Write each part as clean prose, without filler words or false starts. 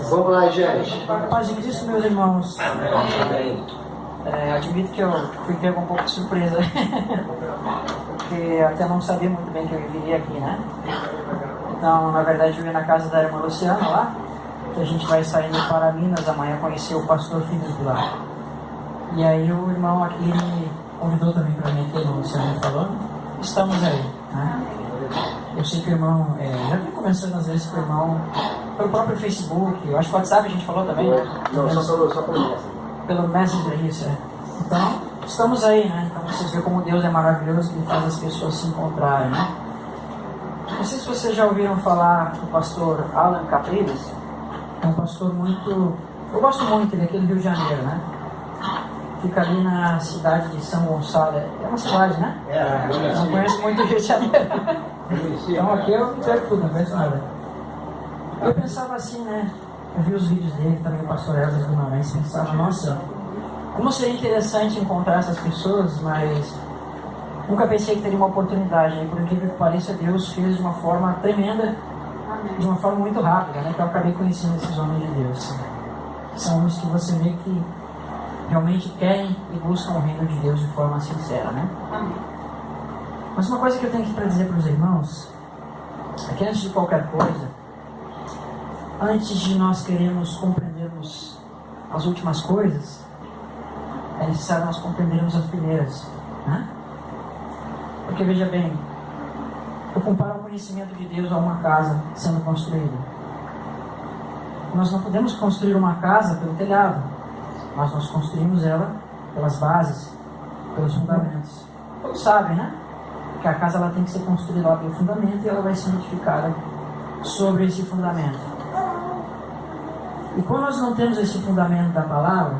Vamos lá, gente. Paz de Cristo, meus irmãos. Admito que eu fui pego um pouco de surpresa, porque até não sabia muito bem que eu viria aqui, né? Então, na verdade, eu vim na casa da irmã Luciana lá, que a gente vai saindo para Minas amanhã conhecer o pastor Felipe lá. E aí o irmão aqui me convidou também para mim aqui, o Luciano me falou. Estamos aí, né? Eu sei que o irmão, já vim conversando às vezes com o irmão pelo próprio Facebook, eu acho que o WhatsApp a gente falou também. Não, só pelo Messenger. Pelo Messenger, isso é. Então, estamos aí, né? Então vocês veem como Deus é maravilhoso, que Ele faz as pessoas se encontrarem, né? Não sei se vocês já ouviram falar do pastor Alan Capriles. É um pastor muito... Eu gosto muito, ele é aqui do Rio de Janeiro, né? Fica ali na cidade de São Gonçalo. É uma cidade, né? Não conheço muito o Rio de Janeiro. Então aqui eu pego tudo, não conheço nada. Eu pensava assim, né? Eu vi os vídeos dele, também o pastor Elvis Guimarães, pensava, nossa, como seria interessante encontrar essas pessoas, mas nunca pensei que teria uma oportunidade. E por incrível que pareça, Deus fez de uma forma tremenda, de uma forma muito rápida, né? Que eu acabei conhecendo esses homens de Deus. São homens que você vê que realmente querem e buscam o reino de Deus de forma sincera, né? Mas uma coisa que eu tenho aqui para dizer para os irmãos é que antes de qualquer coisa, antes de nós querermos compreendermos as últimas coisas, é necessário nós compreendermos as primeiras, né? Porque veja bem, eu comparo o conhecimento de Deus a uma casa sendo construída. Nós não podemos construir uma casa pelo telhado, mas nós construímos ela pelas bases, pelos fundamentos. Todos sabem, né? Que a casa ela tem que ser construída lá pelo fundamento e ela vai ser edificada sobre esse fundamento. E quando nós não temos esse fundamento da palavra,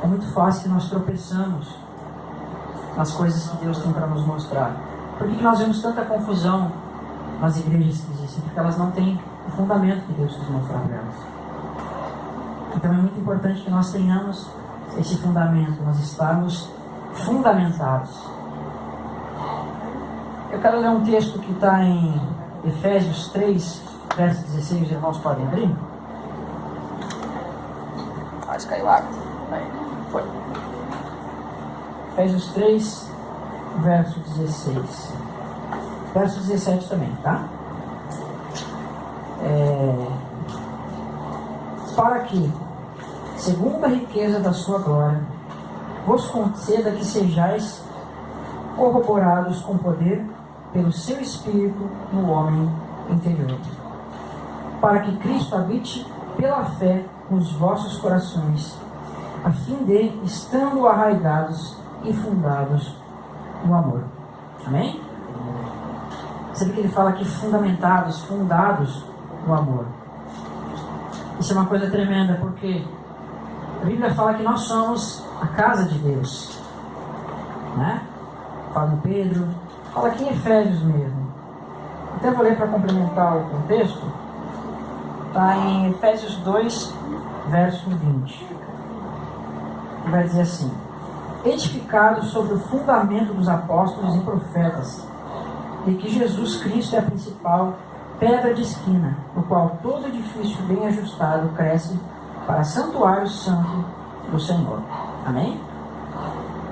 é muito fácil que nós tropeçamos nas coisas que Deus tem para nos mostrar. Por que nós vemos tanta confusão nas igrejas que existem? Porque elas não têm o fundamento que Deus quis mostrar para elas. Então é muito importante que nós tenhamos esse fundamento, nós estarmos fundamentados. Eu quero ler um texto que está em Efésios 3, verso 16, os irmãos podem abrir? Quase caiu água. Foi. Efésios 3, verso 16. Verso 17 também, tá? Para que, segundo a riqueza da sua glória, vos conceda que sejais corroborados com poder pelo seu Espírito no homem interior, para que Cristo habite pela fé nos vossos corações, a fim de, estando arraigados e fundados no amor. Amém? Sabe que ele fala aqui fundamentados, fundados no amor. Isso é uma coisa tremenda, porque a Bíblia fala que nós somos a casa de Deus, né? Fala em Pedro, fala aqui em Efésios mesmo. Até vou ler para complementar o contexto. Está em Efésios 2, verso 20. Que vai dizer assim: edificados sobre o fundamento dos apóstolos e profetas, e que Jesus Cristo é a principal pedra de esquina, no qual todo edifício bem ajustado cresce para santuário santo do Senhor. Amém?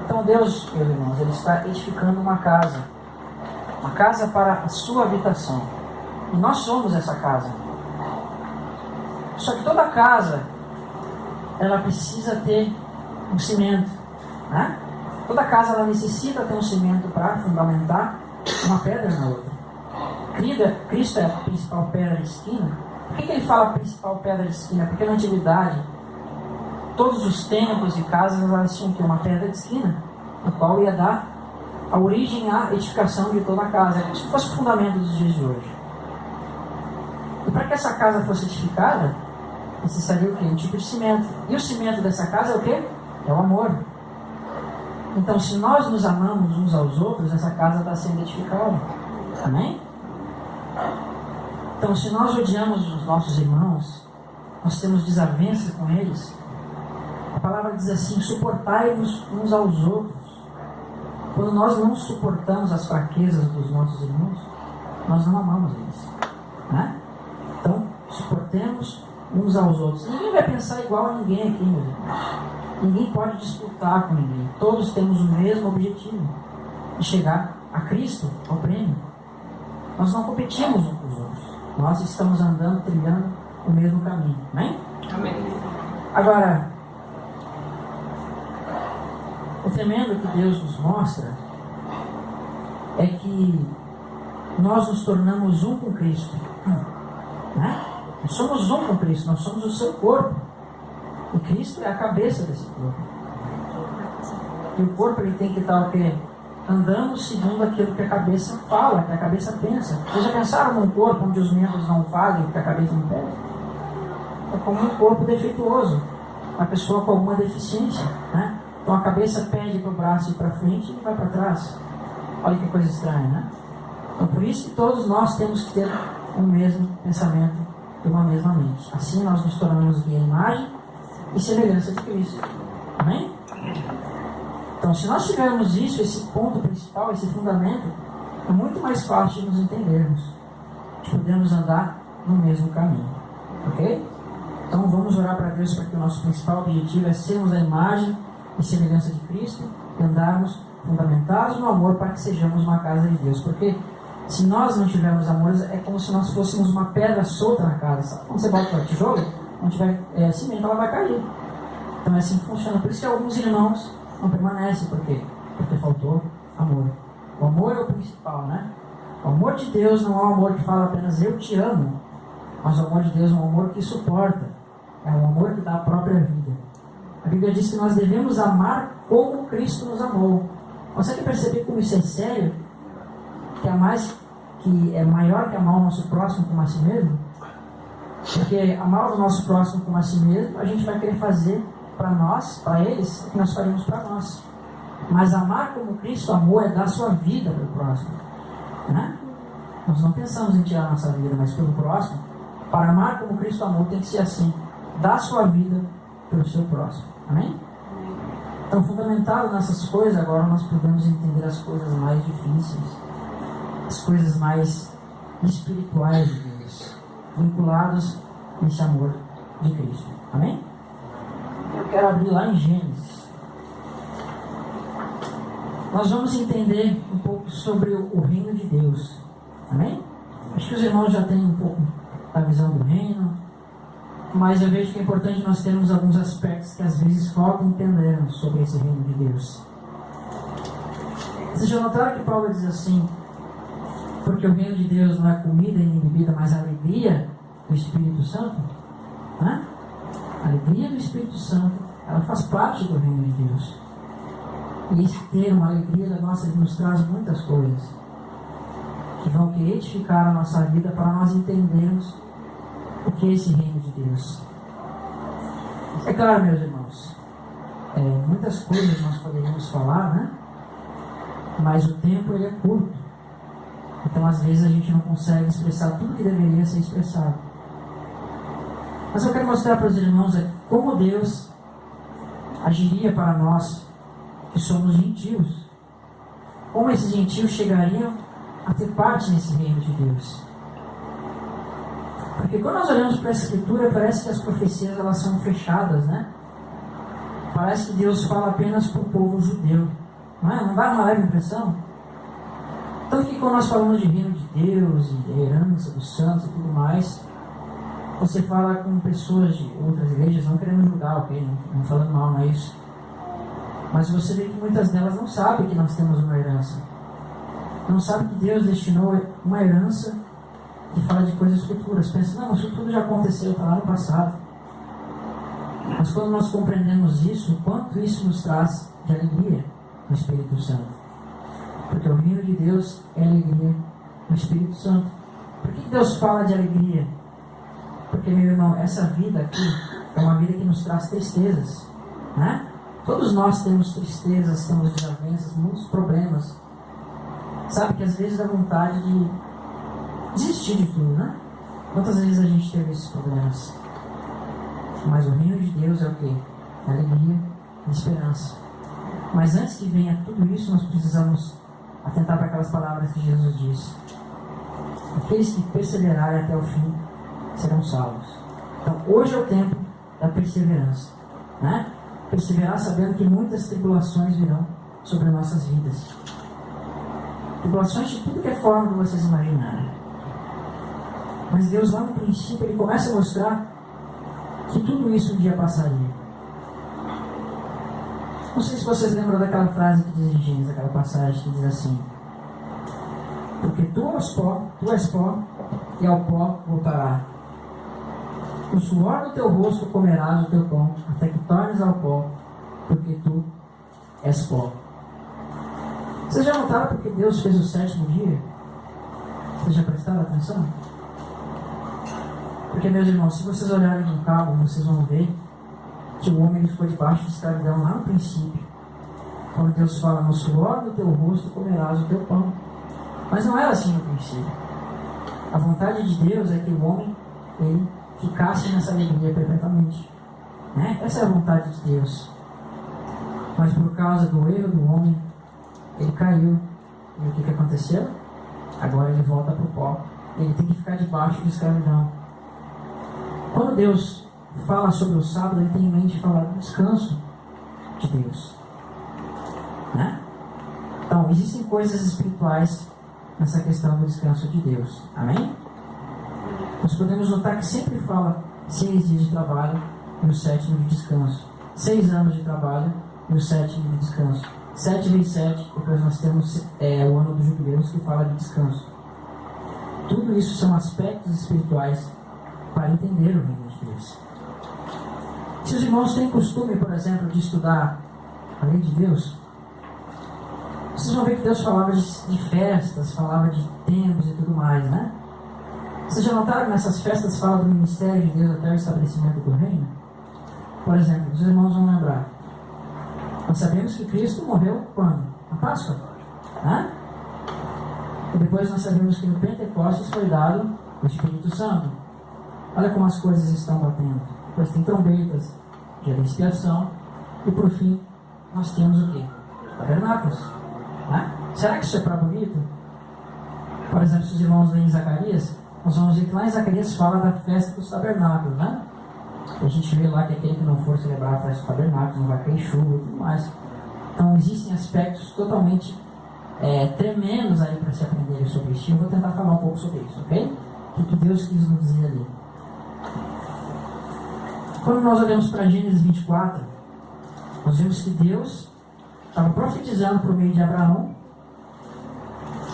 Então Deus, meus irmãos, Ele está edificando uma casa para a sua habitação. E nós somos essa casa. Só que toda casa, ela precisa ter um cimento, né? Toda casa, ela necessita ter um cimento para fundamentar uma pedra na outra. Cristo é a principal pedra de esquina. Por que ele fala principal pedra de esquina? Porque na antiguidade, todos os templos e casas, elas tinham que uma pedra de esquina, no qual ia dar a origem à edificação de toda a casa. É como se fosse o fundamento dos dias de hoje. E para que essa casa fosse edificada, necessaria o quê? Um tipo de cimento. E o cimento dessa casa é o quê? É o amor. Então, se nós nos amamos uns aos outros, essa casa está sendo edificada. Amém? Então, se nós odiamos os nossos irmãos, nós temos desavença com eles, a palavra diz assim: suportai-vos uns aos outros. Quando nós não suportamos as fraquezas dos nossos irmãos, nós não amamos eles, né? Então, suportemos uns aos outros. Ninguém vai pensar igual a ninguém aqui, meu irmão. Ninguém pode disputar com ninguém. Todos temos o mesmo objetivo, de chegar a Cristo, ao prêmio. Nós não competimos uns com os outros. Nós estamos andando, trilhando o mesmo caminho. Amém? Amém. Agora, o tremendo que Deus nos mostra é que nós nos tornamos um com Cristo. Né? Nós somos um com Cristo, nós somos o seu corpo. E Cristo é a cabeça desse corpo. E o corpo ele tem que estar o quê? Andando segundo aquilo que a cabeça fala, que a cabeça pensa. Vocês já pensaram num corpo onde os membros não fazem o que a cabeça não pede? É como um corpo defeituoso, uma pessoa com alguma deficiência, né? Então a cabeça pede para o braço ir para frente e vai para trás. Olha que coisa estranha, né? Então por isso que todos nós temos que ter o mesmo pensamento e uma mesma mente. Assim nós nos tornamos a imagem e semelhança de Cristo. Amém? Então se nós tivermos isso, esse ponto principal, esse fundamento, é muito mais fácil de nos entendermos, de podermos andar no mesmo caminho. Ok? Então vamos orar para Deus para que o nosso principal objetivo é sermos a imagem e semelhança de Cristo e andarmos fundamentados no amor para que sejamos uma casa de Deus. Porque se nós não tivermos amor, é como se nós fôssemos uma pedra solta na casa. Sabe quando você bota tijolo, não tiver cimento, ela vai cair. Então é assim que funciona. Por isso que alguns irmãos não permanecem. Por quê? Porque faltou amor. O amor é o principal, né? O amor de Deus não é um amor que fala apenas eu te amo, mas o amor de Deus é um amor que suporta. É um amor que dá a própria vida. A Bíblia diz que nós devemos amar como Cristo nos amou. Consegue perceber como isso é sério? Que é maior que amar o nosso próximo como a si mesmo? Porque amar o nosso próximo como a si mesmo, a gente vai querer fazer para nós, para eles, o que nós faríamos para nós. Mas amar como Cristo amou é dar sua vida para o próximo. Né? Nós não pensamos em tirar a nossa vida, mas pelo próximo. Para amar como Cristo amou tem que ser assim. Dar sua vida pelo seu próximo. Amém? Então, fundamentado nessas coisas, agora nós podemos entender as coisas mais difíceis, as coisas mais espirituais de Deus, vinculadas nesse amor de Cristo. Amém? Eu quero abrir lá em Gênesis. Nós vamos entender um pouco sobre o reino de Deus. Amém? Acho que os irmãos já têm um pouco da visão do reino, mas eu vejo que é importante nós termos alguns aspectos que às vezes faltam entendermos sobre esse reino de Deus. Vocês já notaram que Paulo diz assim: porque o reino de Deus não é comida e nem bebida, mas a alegria do Espírito Santo? Né? A alegria do Espírito Santo, ela faz parte do reino de Deus. E esse termo, a alegria da nossa vida, nos traz muitas coisas que vão querer edificar a nossa vida para nós entendermos o que é esse reino de Deus. É claro, meus irmãos, muitas coisas nós poderíamos falar, né? Mas o tempo ele é curto. Então às vezes a gente não consegue expressar tudo que deveria ser expressado. Mas eu quero mostrar para os irmãos como Deus agiria para nós que somos gentios. Como esses gentios chegariam a ter parte nesse reino de Deus. Porque quando nós olhamos para a Escritura, parece que as profecias elas são fechadas, né? Parece que Deus fala apenas para o povo judeu. Não dá uma leve impressão? Tanto que quando nós falamos de reino de Deus, e de herança dos santos e tudo mais, você fala com pessoas de outras igrejas, não querendo julgar, ok? Não falando mal, não é isso. Mas você vê que muitas delas não sabem que nós temos uma herança. Não sabem que Deus destinou uma herança que fala de coisas futuras. Pensa, não, isso tudo já aconteceu, está lá no passado. Mas quando nós compreendemos isso, o quanto isso nos traz de alegria no Espírito Santo. Porque o reino de Deus é alegria no Espírito Santo. Por que Deus fala de alegria? Porque, meu irmão, essa vida aqui é uma vida que nos traz tristezas, né? Todos nós temos tristezas, temos desavenças, muitos problemas. Sabe que às vezes dá vontade de desistir de tudo, né? Quantas vezes a gente teve esses problemas? Mas o reino de Deus é o quê? É alegria e esperança. Mas antes que venha tudo isso, nós precisamos atentar para aquelas palavras que Jesus disse: aqueles que perseverarem até o fim serão salvos. Então, hoje é o tempo da perseverança, né? Perseverar sabendo que muitas tribulações virão sobre nossas vidas. Tribulações de tudo que é forma que vocês imaginarem. Mas Deus, lá no princípio, Ele começa a mostrar que tudo isso um dia passaria. Não sei se vocês lembram daquela frase que diz em Gênesis, aquela passagem que diz assim: porque tu és pó, e ao pó voltará. No suor do teu rosto comerás o teu pão, até que tornes ao pó, porque tu és pó. Vocês já notaram porque Deus fez o sétimo dia? Vocês já prestaram atenção? Porque, meus irmãos, se vocês olharem no cabo, vocês vão ver que o homem ficou debaixo de escravidão lá no princípio. Quando Deus fala, no suor do teu rosto comerás o teu pão. Mas não era assim no princípio. A vontade de Deus é que o homem ele ficasse nessa alegria perpetuamente, né? Essa é a vontade de Deus. Mas por causa do erro do homem, ele caiu. E o que aconteceu? Agora ele volta para o pó. Ele tem que ficar debaixo de escravidão. Quando Deus fala sobre o sábado, ele tem em mente falar do descanso de Deus, né? Então, existem coisas espirituais nessa questão do descanso de Deus. Amém? Nós podemos notar que sempre fala 6 dias de trabalho e o 7º de descanso. 6 anos de trabalho e o 7º de descanso. 7 vezes 7, depois nós temos o ano dos jubileus que fala de descanso. Tudo isso são aspectos espirituais para entender o reino de Deus. Se os irmãos têm costume, por exemplo, de estudar a lei de Deus, vocês vão ver que Deus falava de festas, falava de tempos e tudo mais, né? Vocês já notaram que nessas festas fala do ministério de Deus até o estabelecimento do reino? Por exemplo, os irmãos vão lembrar. Nós sabemos que Cristo morreu quando? Na Páscoa. Né? E depois nós sabemos que no Pentecostes foi dado o Espírito Santo. Olha como as coisas estão batendo. Depois tem trombetas, dia da expiação. E por fim, nós temos o quê? Tabernáculos. Né? Será que isso é para bonito? Por exemplo, se os irmãos leem Zacarias, nós vamos ver que lá em Zacarias fala da festa dos tabernáculos, né? A gente vê lá que aquele que não for celebrar a festa dos tabernáculos não vai cair chuva e tudo mais. Então existem aspectos totalmente tremendos aí para se aprender sobre isso. Eu vou tentar falar um pouco sobre isso, ok? O que Deus quis nos dizer ali. Quando nós olhamos para Gênesis 24, nós vemos que Deus estava profetizando por meio de Abraão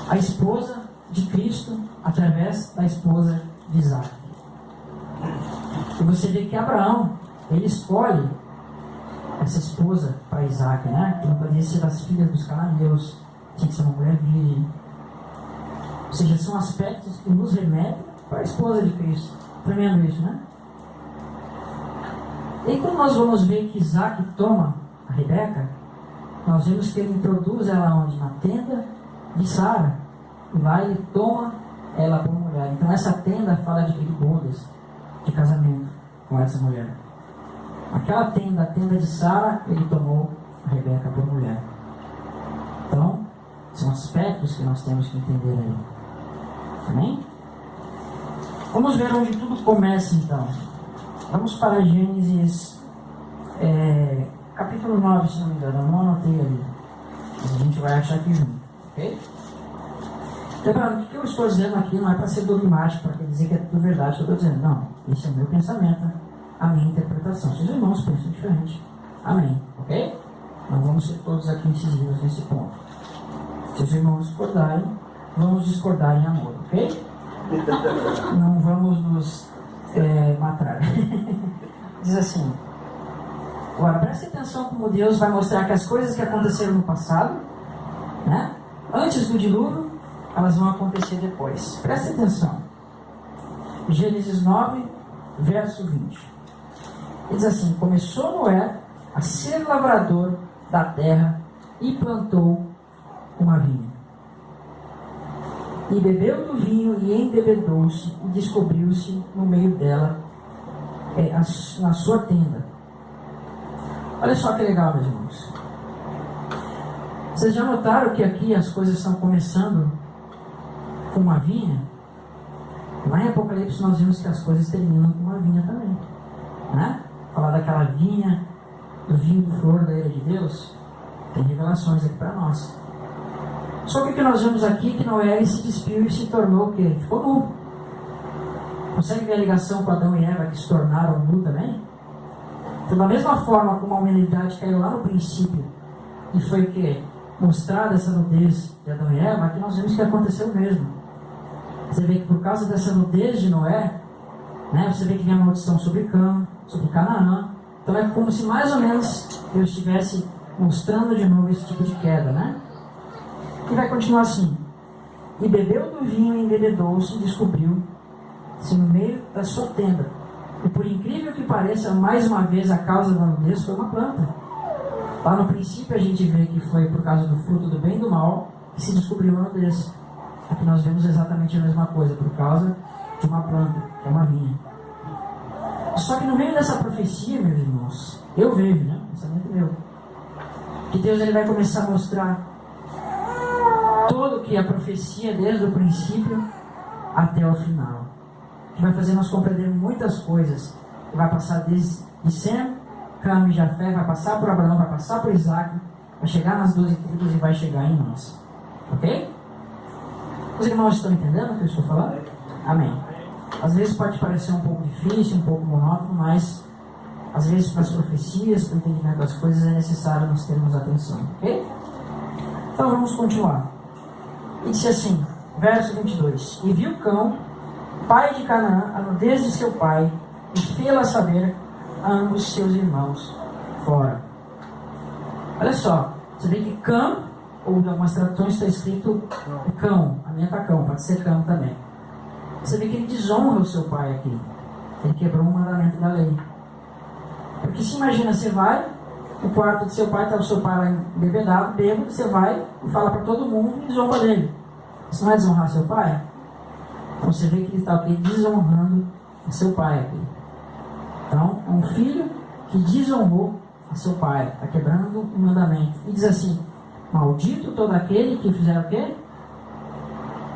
a esposa de Cristo através da esposa de Isaac. E você vê que Abraão, ele escolhe essa esposa para Isaac, né? Que não poderia ser das filhas dos cananeus, tinha que ser uma mulher virgem. Ou seja, são aspectos que nos remetem para a esposa de Cristo. Tremendo isso, né? E quando nós vamos ver que Isaac toma a Rebeca, nós vemos que ele introduz ela onde? Na tenda de Sara. E lá ele toma ela como mulher. Então essa tenda fala de bodas, de casamento com essa mulher. Aquela tenda, a tenda de Sara, ele tomou a Rebeca por mulher. Então, são aspectos que nós temos que entender aí. Amém? Vamos ver onde tudo começa então. Vamos para Gênesis capítulo 9, se não me engano. Eu não anotei ali. Mas a gente vai achar aqui junto. Ok? Lembrando, o que eu estou dizendo aqui não é para ser dogmático, para dizer que é tudo verdade que eu estou dizendo. Não, esse é o meu pensamento, a minha interpretação. Se os irmãos pensam diferente, amém, ok? Não vamos ser todos aqui incisivos nesse ponto. Se os irmãos discordarem, vamos discordar em amor, ok? Não vamos nos matar. Diz assim, agora preste atenção como Deus vai mostrar que as coisas que aconteceram no passado, né, antes do dilúvio, elas vão acontecer depois. Preste atenção. Gênesis 9, verso 20. Ele diz assim: começou Noé a ser lavrador da terra e plantou uma vinha. E bebeu do vinho e embebedou-se e descobriu-se no meio dela, na sua tenda. Olha só que legal, meus irmãos. Vocês já notaram que aqui as coisas estão começando com uma vinha? Lá em Apocalipse nós vimos que as coisas terminam com uma vinha também, né? Falar daquela vinha, do vinho do flor da ira de Deus, tem revelações aqui para nós. Só que o que nós vemos aqui é que Noé ele se despiu e se tornou o quê? Ficou nu. Consegue ver a ligação com Adão e Eva que se tornaram nu também? Então, da mesma forma como a humanidade caiu lá no princípio e foi o quê? Mostrada essa nudez de Adão e Eva, aqui nós vemos que aconteceu mesmo. Você vê que por causa dessa nudez de Noé, né, você vê que vem a maldição sobre Cã, sobre Canaã. Então é como se mais ou menos Deus estivesse mostrando de novo esse tipo de queda, né? E vai continuar assim. E bebeu do vinho e embebedou-se e descobriu-se no meio da sua tenda. E por incrível que pareça, mais uma vez a causa da nudez foi uma planta. Lá no princípio a gente vê que foi por causa do fruto do bem e do mal que se descobriu a nudez. Aqui nós vemos exatamente a mesma coisa, por causa de uma planta, que é uma vinha. Só que no meio dessa profecia, meus irmãos, eu vejo, né? Pensamento meu, que Deus ele vai começar a mostrar todo que a profecia desde o princípio até o final. Que vai fazer nós compreender muitas coisas. Que vai passar desde Sem, Cã e Jafé, vai passar por Abraão, vai passar por Isaac, vai chegar nas 12 tribos e vai chegar em nós. Ok? Os irmãos estão entendendo o que eu estou falando? Amém. Às vezes pode parecer um pouco difícil, um pouco monótono, mas às vezes para as profecias, para o entendimento das coisas é necessário nós termos atenção. Ok? Então vamos continuar. E disse assim, verso 22. E viu Cão, pai de Canaã, a nudez de seu pai, e fê-la saber a ambos seus irmãos fora. Olha só, você vê que Cã, ou em algumas traduções está escrito Cão, a minha está Cão, pode ser Cão também. Você vê que ele desonra o seu pai aqui. Ele quebrou um mandamento da lei. Porque se imagina, você vai no quarto de seu pai, está o seu pai lá embebedado, bêbado, você vai e fala para todo mundo e zomba dele. Isso não é desonrar seu pai? Então você vê que ele está aqui desonrando a seu pai aqui. Então, é um filho que desonrou a seu pai, está quebrando o mandamento. E diz assim, maldito todo aquele que fizer o quê?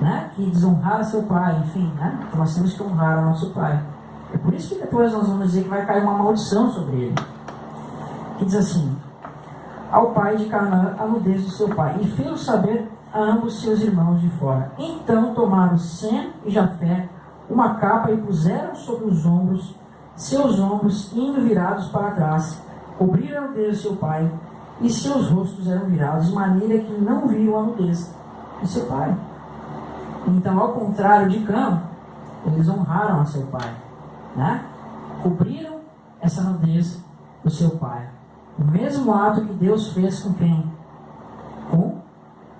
Né? Que desonrar seu pai, enfim, né? Então nós temos que honrar o nosso pai. É por isso que depois nós vamos dizer que vai cair uma maldição sobre ele. Que diz assim, ao pai de Canaã a nudez do seu pai, e fez-o saber a ambos seus irmãos de fora. Então tomaram Sem e Jafé uma capa e puseram sobre os ombros, seus ombros indo virados para trás, cobriram a nudez do seu pai, e seus rostos eram virados de maneira que não viam a nudez de seu pai. Então, ao contrário de Cã, eles honraram a seu pai, né? Cobriram essa nudez do seu pai. O mesmo ato que Deus fez com quem? Com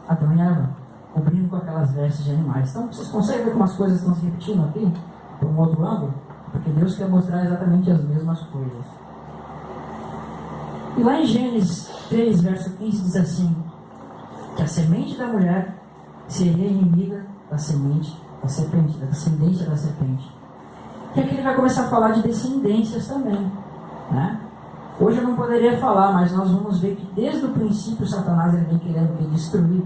Adão e Eva, cobrindo com aquelas vestes de animais. Então, vocês conseguem ver como as coisas estão se repetindo aqui? Por um outro ângulo? Porque Deus quer mostrar exatamente as mesmas coisas. E lá em Gênesis 3, verso 15, diz assim, que a semente da mulher seria inimiga da semente da serpente, da descendência da serpente. E aqui ele vai começar a falar de descendências também, né? Hoje eu não poderia falar, mas nós vamos ver que desde o princípio Satanás ele vem querendo destruir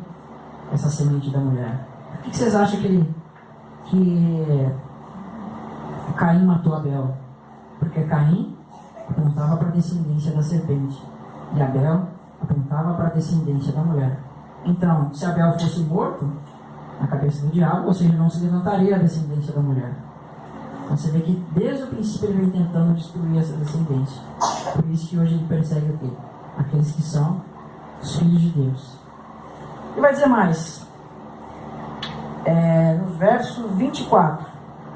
essa semente da mulher. Por que vocês acham que Caim matou Abel? Porque Caim apontava para a descendência da serpente e Abel apontava para a descendência da mulher. Então, se Abel fosse morto na cabeça do diabo, ou seja, não se levantaria a descendência da mulher. Então você vê que desde o princípio ele vem tentando destruir essa descendência. Por isso que hoje ele persegue o quê? Aqueles que são os filhos de Deus. E vai dizer mais, no verso 24,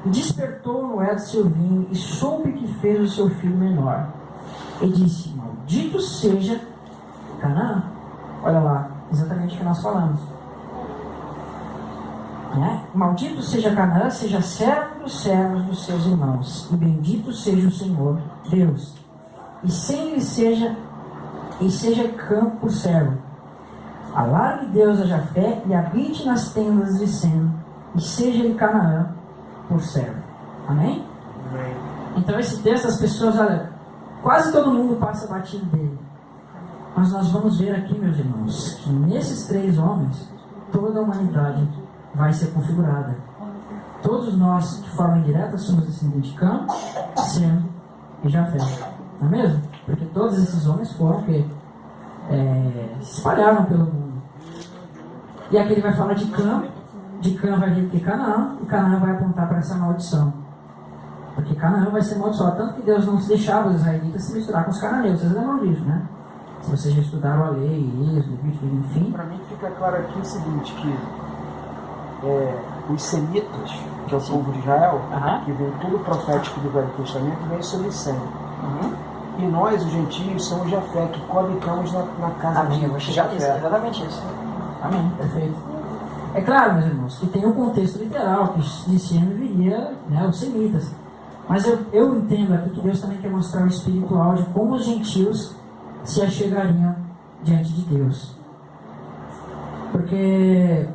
e despertou Noé do seu vinho e soube que fez o seu filho menor. E disse, maldito seja Canaã. Olha lá, exatamente o que nós falamos. Maldito seja Canaã, seja servo dos servos dos seus irmãos, e bendito seja o Senhor Deus. E sem ele seja Cã por servo. Alargue Deus a Jafé e habite nas tendas de Sem, e seja ele Canaã por servo. Amém? Amém. Então esse texto, as pessoas, olha, quase todo mundo passa batido dele. Mas nós vamos ver aqui, meus irmãos, que nesses três homens, toda a humanidade vai ser configurada. Todos nós, de forma indireta, somos descendentes de Cã, Sem e Jafé. Não é mesmo? Porque todos esses homens foram que se espalharam pelo mundo. E aqui ele vai falar de Cã vai vir de Canaã, e Canaã vai apontar para essa maldição. Porque Canaã vai ser amaldiçoado, tanto que Deus não se deixava os israelitas se misturar com os cananeus. Vocês lembram disso, né? Se vocês já estudaram a lei, Êxodo, Levítico, enfim. Para mim fica claro aqui o seguinte, que os semitas, que é o povo de Israel, que vem tudo profético do Velho Testamento, vem sobre Sem. E nós, os gentios, somos Jafé, que coabitamos na casa de Jafé. Exatamente isso. Amém, perfeito. É claro, meus irmãos, que tem um contexto literal, que de Sem viria, né, os semitas. Mas eu entendo aqui que Deus também quer mostrar o espiritual de como os gentios se achegariam diante de Deus. Porque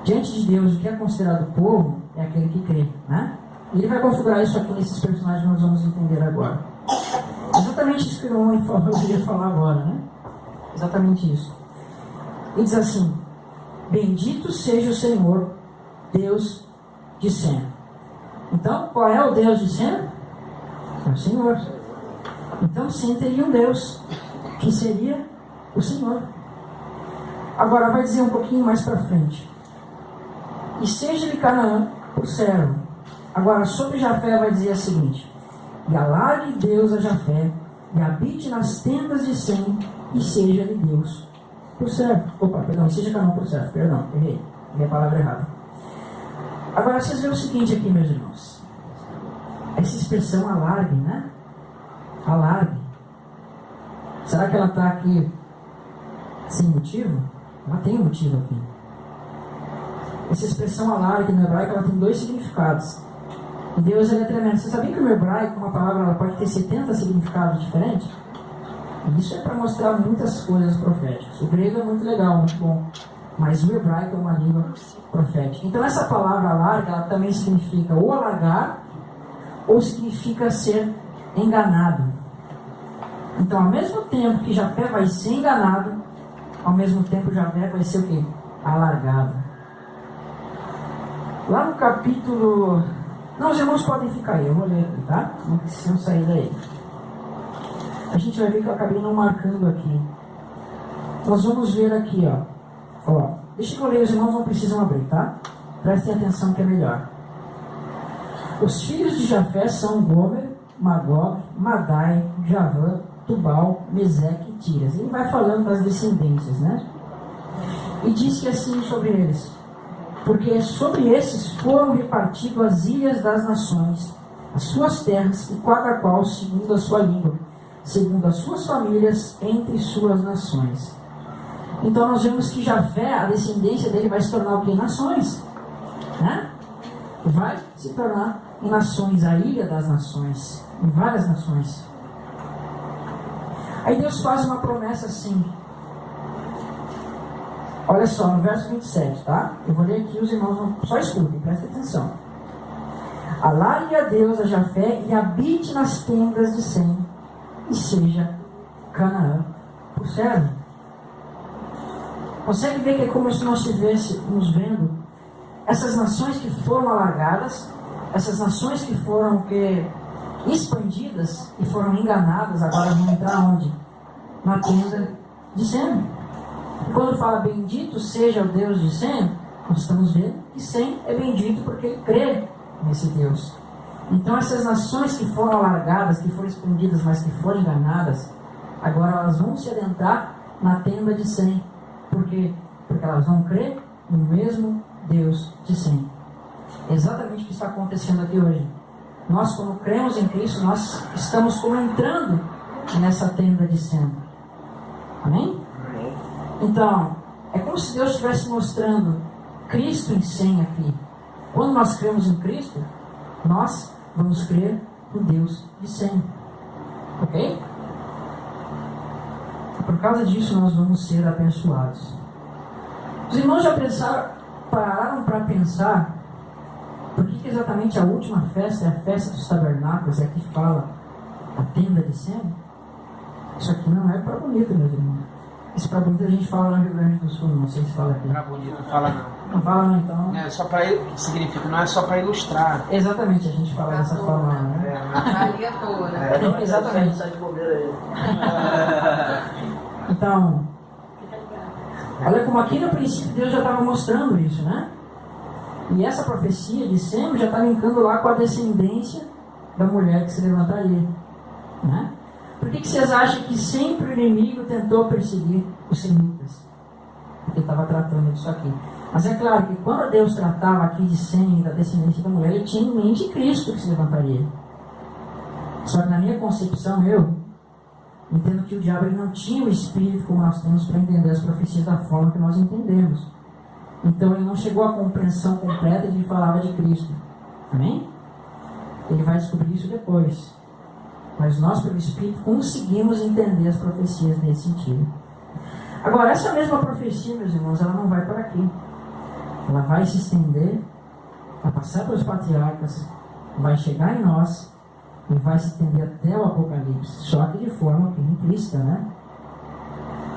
diante de Deus, o que é considerado povo é aquele que crê, né? E ele vai configurar isso aqui nesses personagens que nós vamos entender agora. Exatamente isso que eu queria falar agora, né? Exatamente isso. Ele diz assim: bendito seja o Senhor, Deus de Sem. Então, qual é o Deus de Sem? É o Senhor. Então, Sem teria um Deus, que seria o Senhor. Agora, vai dizer um pouquinho mais para frente: e seja-lhe Canaã por servo. Agora, sobre Jafé, vai dizer o seguinte: e alargue Deus a Jafé, e habite nas tendas de Sem, e seja-lhe Deus por servo. Opa, perdão, e seja Canaã por servo, perdão, errei a palavra errada. Agora, vocês veem o seguinte aqui, meus irmãos. Essa expressão alargue, né? Alargue. Será que ela está aqui sem motivo? Ela tem um motivo aqui. Essa expressão alargue no hebraico, ela tem dois significados. E Deus, ele é tremendo. Você sabia que no hebraico uma palavra ela pode ter 70 significados diferentes? E isso é para mostrar muitas coisas proféticas. O grego é muito legal, muito bom. Mas o hebraico é uma língua profética. Então essa palavra alarga, ela também significa ou alargar, ou significa ser enganado. Então, ao mesmo tempo que Jafé vai ser enganado, ao mesmo tempo Jafé vai ser o quê? Alargado. Lá no capítulo... Não, os irmãos podem ficar aí, eu vou ler aqui, tá? Não precisam sair daí. A gente vai ver que eu acabei não marcando aqui. Nós vamos ver aqui, ó. Deixa que eu ler, os irmãos não precisam abrir, tá? Prestem atenção que é melhor. Os filhos de Jafé são Gomer, Magog, Madai, Javã, Tubal, Meseque e Tiras. Ele vai falando das descendências, né? E diz que assim sobre eles: porque sobre esses foram repartidas as ilhas das nações, as suas terras, e cada qual segundo a sua língua, segundo as suas famílias, entre suas nações. Então nós vemos que Jafé, a descendência dele vai se tornar o quê? Nações, né? Vai se tornar em nações, a ilha das nações, em várias nações. Aí Deus faz uma promessa assim. Olha só, no verso 27, tá? Eu vou ler aqui, os irmãos vão... Só escutem, prestem atenção. Alargue a Deus a Jafé e habite nas tendas de Sem, e seja Canaã por servo. Consegue ver que é como se nós estivéssemos vendo essas nações que foram alargadas, essas nações que foram expandidas e foram enganadas, agora vão entrar onde? Na tenda de Sem. E quando fala bendito seja o Deus de Sem, nós estamos vendo que Sem é bendito porque ele crê nesse Deus. Então essas nações que foram alargadas, que foram expandidas, mas que foram enganadas, agora elas vão se adentrar na tenda de Sem. Por quê? Porque elas vão crer no mesmo Deus de Sem. É exatamente o que está acontecendo aqui hoje. Nós, quando cremos em Cristo, nós estamos como entrando nessa tenda de Sem. Amém? Então, é como se Deus estivesse mostrando Cristo em Sem aqui. Quando nós cremos em Cristo, nós vamos crer no Deus de Sem. Ok? Por causa disso, nós vamos ser abençoados. Os irmãos já pararam para pensar por que exatamente a última festa é a festa dos tabernáculos, é que fala a tenda de Sem? Isso aqui não é para bonito, meus irmãos. Isso para bonito a gente fala no Rio Grande do Sul, não sei se fala aqui. Para bonito, não fala não. Não fala não, então. É só para significa, não é só para ilustrar. Exatamente, a gente fala dessa forma, né? Ali à toa, né? Exatamente. Então, olha como aqui no princípio Deus já estava mostrando isso, né? E essa profecia de Sem já está linkando lá com a descendência da mulher que se levantaria, né? Por que vocês acham que sempre o inimigo tentou perseguir os semitas? Porque estava tratando disso aqui. Mas é claro que quando Deus tratava aqui de Sem e da descendência da mulher, ele tinha em mente Cristo que se levantaria. Só que na minha concepção, eu entendo que o diabo ele não tinha o espírito como nós temos para entender as profecias da forma que nós entendemos. Então ele não chegou à compreensão completa de que falava de Cristo. Amém? Ele vai descobrir isso depois. Mas nós, pelo Espírito, conseguimos entender as profecias nesse sentido. Agora, essa mesma profecia, meus irmãos, ela não vai por aqui. Ela vai se estender, vai passar pelos patriarcas, vai chegar em nós e vai se estender até o Apocalipse. Só que de forma implícita, né?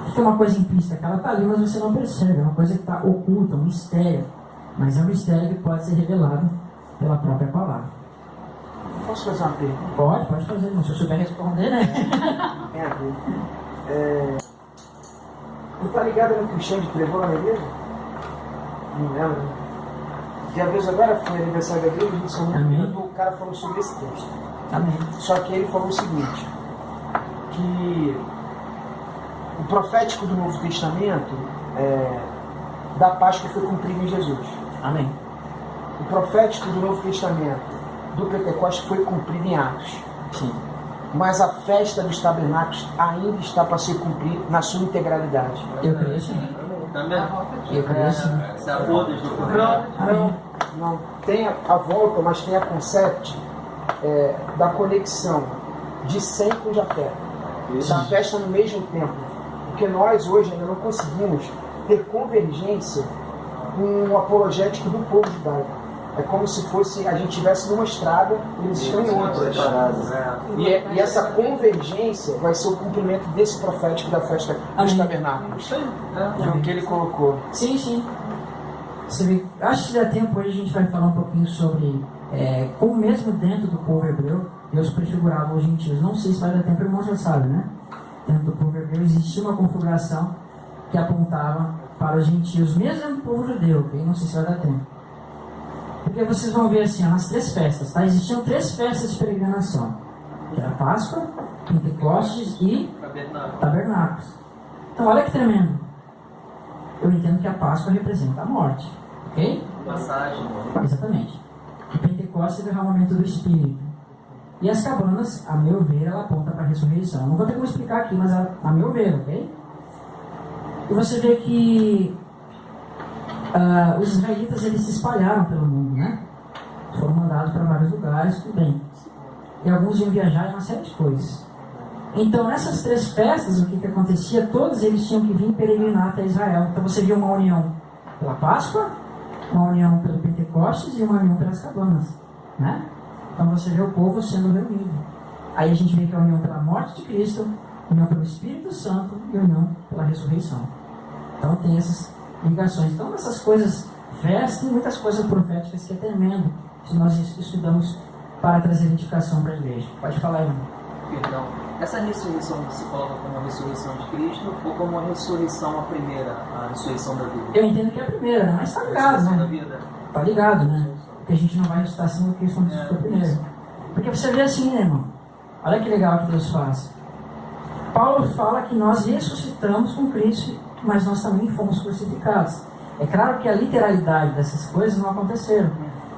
O que é uma coisa implícita? Que ela está ali, mas você não percebe. É uma coisa que está oculta, um mistério. Mas é um mistério que pode ser revelado pela própria palavra. Posso fazer uma pergunta? Pode fazer, se eu souber responder, né? Tem a ver. Tu tá ligado no que o Xande pregou lá na igreja? Não lembro. Dia 2 agora foi aniversário da igreja, a gente só muito o cara falou sobre esse texto. Amém. Só que ele falou o seguinte, que o profético do Novo Testamento da Páscoa foi cumprido em Jesus. Amém. O profético do Novo Testamento do Pentecostes foi cumprido em Atos. Sim. Mas a festa dos tabernáculos ainda está para ser cumprida na sua integralidade. Eu creio sim. Também. Eu creio sim. Não tem a volta, mas tem a concept da conexão de Sem com Jafé. Da festa no mesmo tempo. Porque nós hoje ainda não conseguimos ter convergência com o apologético do povo judaico. É como se fosse a gente estivesse numa estrada e eles estão em outra. E essa convergência vai ser o cumprimento desse profético da festa dos tabernáculos. É o que ele colocou. Sim, sim. Você vê, acho que se der tempo hoje a gente vai falar um pouquinho sobre como mesmo dentro do povo hebreu Deus prefigurava os gentios. Não sei se vai dar tempo, o irmão já sabe, né? Dentro do povo hebreu existia uma configuração que apontava para os gentios, mesmo dentro do povo judeu, ok? Não sei se vai dar tempo. Porque vocês vão ver assim, nas 3 festas, tá? Existiam 3 festas de peregrinação. Que era Páscoa, Pentecostes e Tabernáculos. Então olha que tremendo. Eu entendo que a Páscoa representa a morte. Ok? Passagem. Exatamente. O Pentecostes é o derramamento do Espírito. E as cabanas, a meu ver, ela aponta para a ressurreição. Não vou ter como explicar aqui, mas a meu ver, ok? E você vê que os israelitas eles se espalharam pelo mundo, né? Foram mandados para vários lugares, tudo bem. E alguns iam viajar e uma série de coisas. Então, nessas 3 festas, o que acontecia? Todos eles tinham que vir peregrinar até Israel. Então, você via uma união pela Páscoa, uma união pelo Pentecostes e uma união pelas cabanas, né? Então, você vê o povo sendo reunido. Aí a gente vê que a união pela morte de Cristo, união pelo Espírito Santo e união pela ressurreição. Então, tem essas ligações. Então, essas coisas festas, tem muitas coisas proféticas que é tremendo se nós estudamos para trazer edificação para a igreja. Pode falar, irmão. Então, essa ressurreição se coloca como a ressurreição de Cristo ou como a ressurreição, a primeira, a ressurreição da vida? Eu entendo que é a primeira, mas está ligado, né? Está ligado, né? Porque a gente não vai ressuscitar sem o Cristo ressuscitou primeiro. Porque você vê assim, né, irmão? Olha que legal que Deus faz. Paulo fala que nós ressuscitamos com Cristo, mas nós também fomos crucificados. É claro que a literalidade dessas coisas não aconteceram,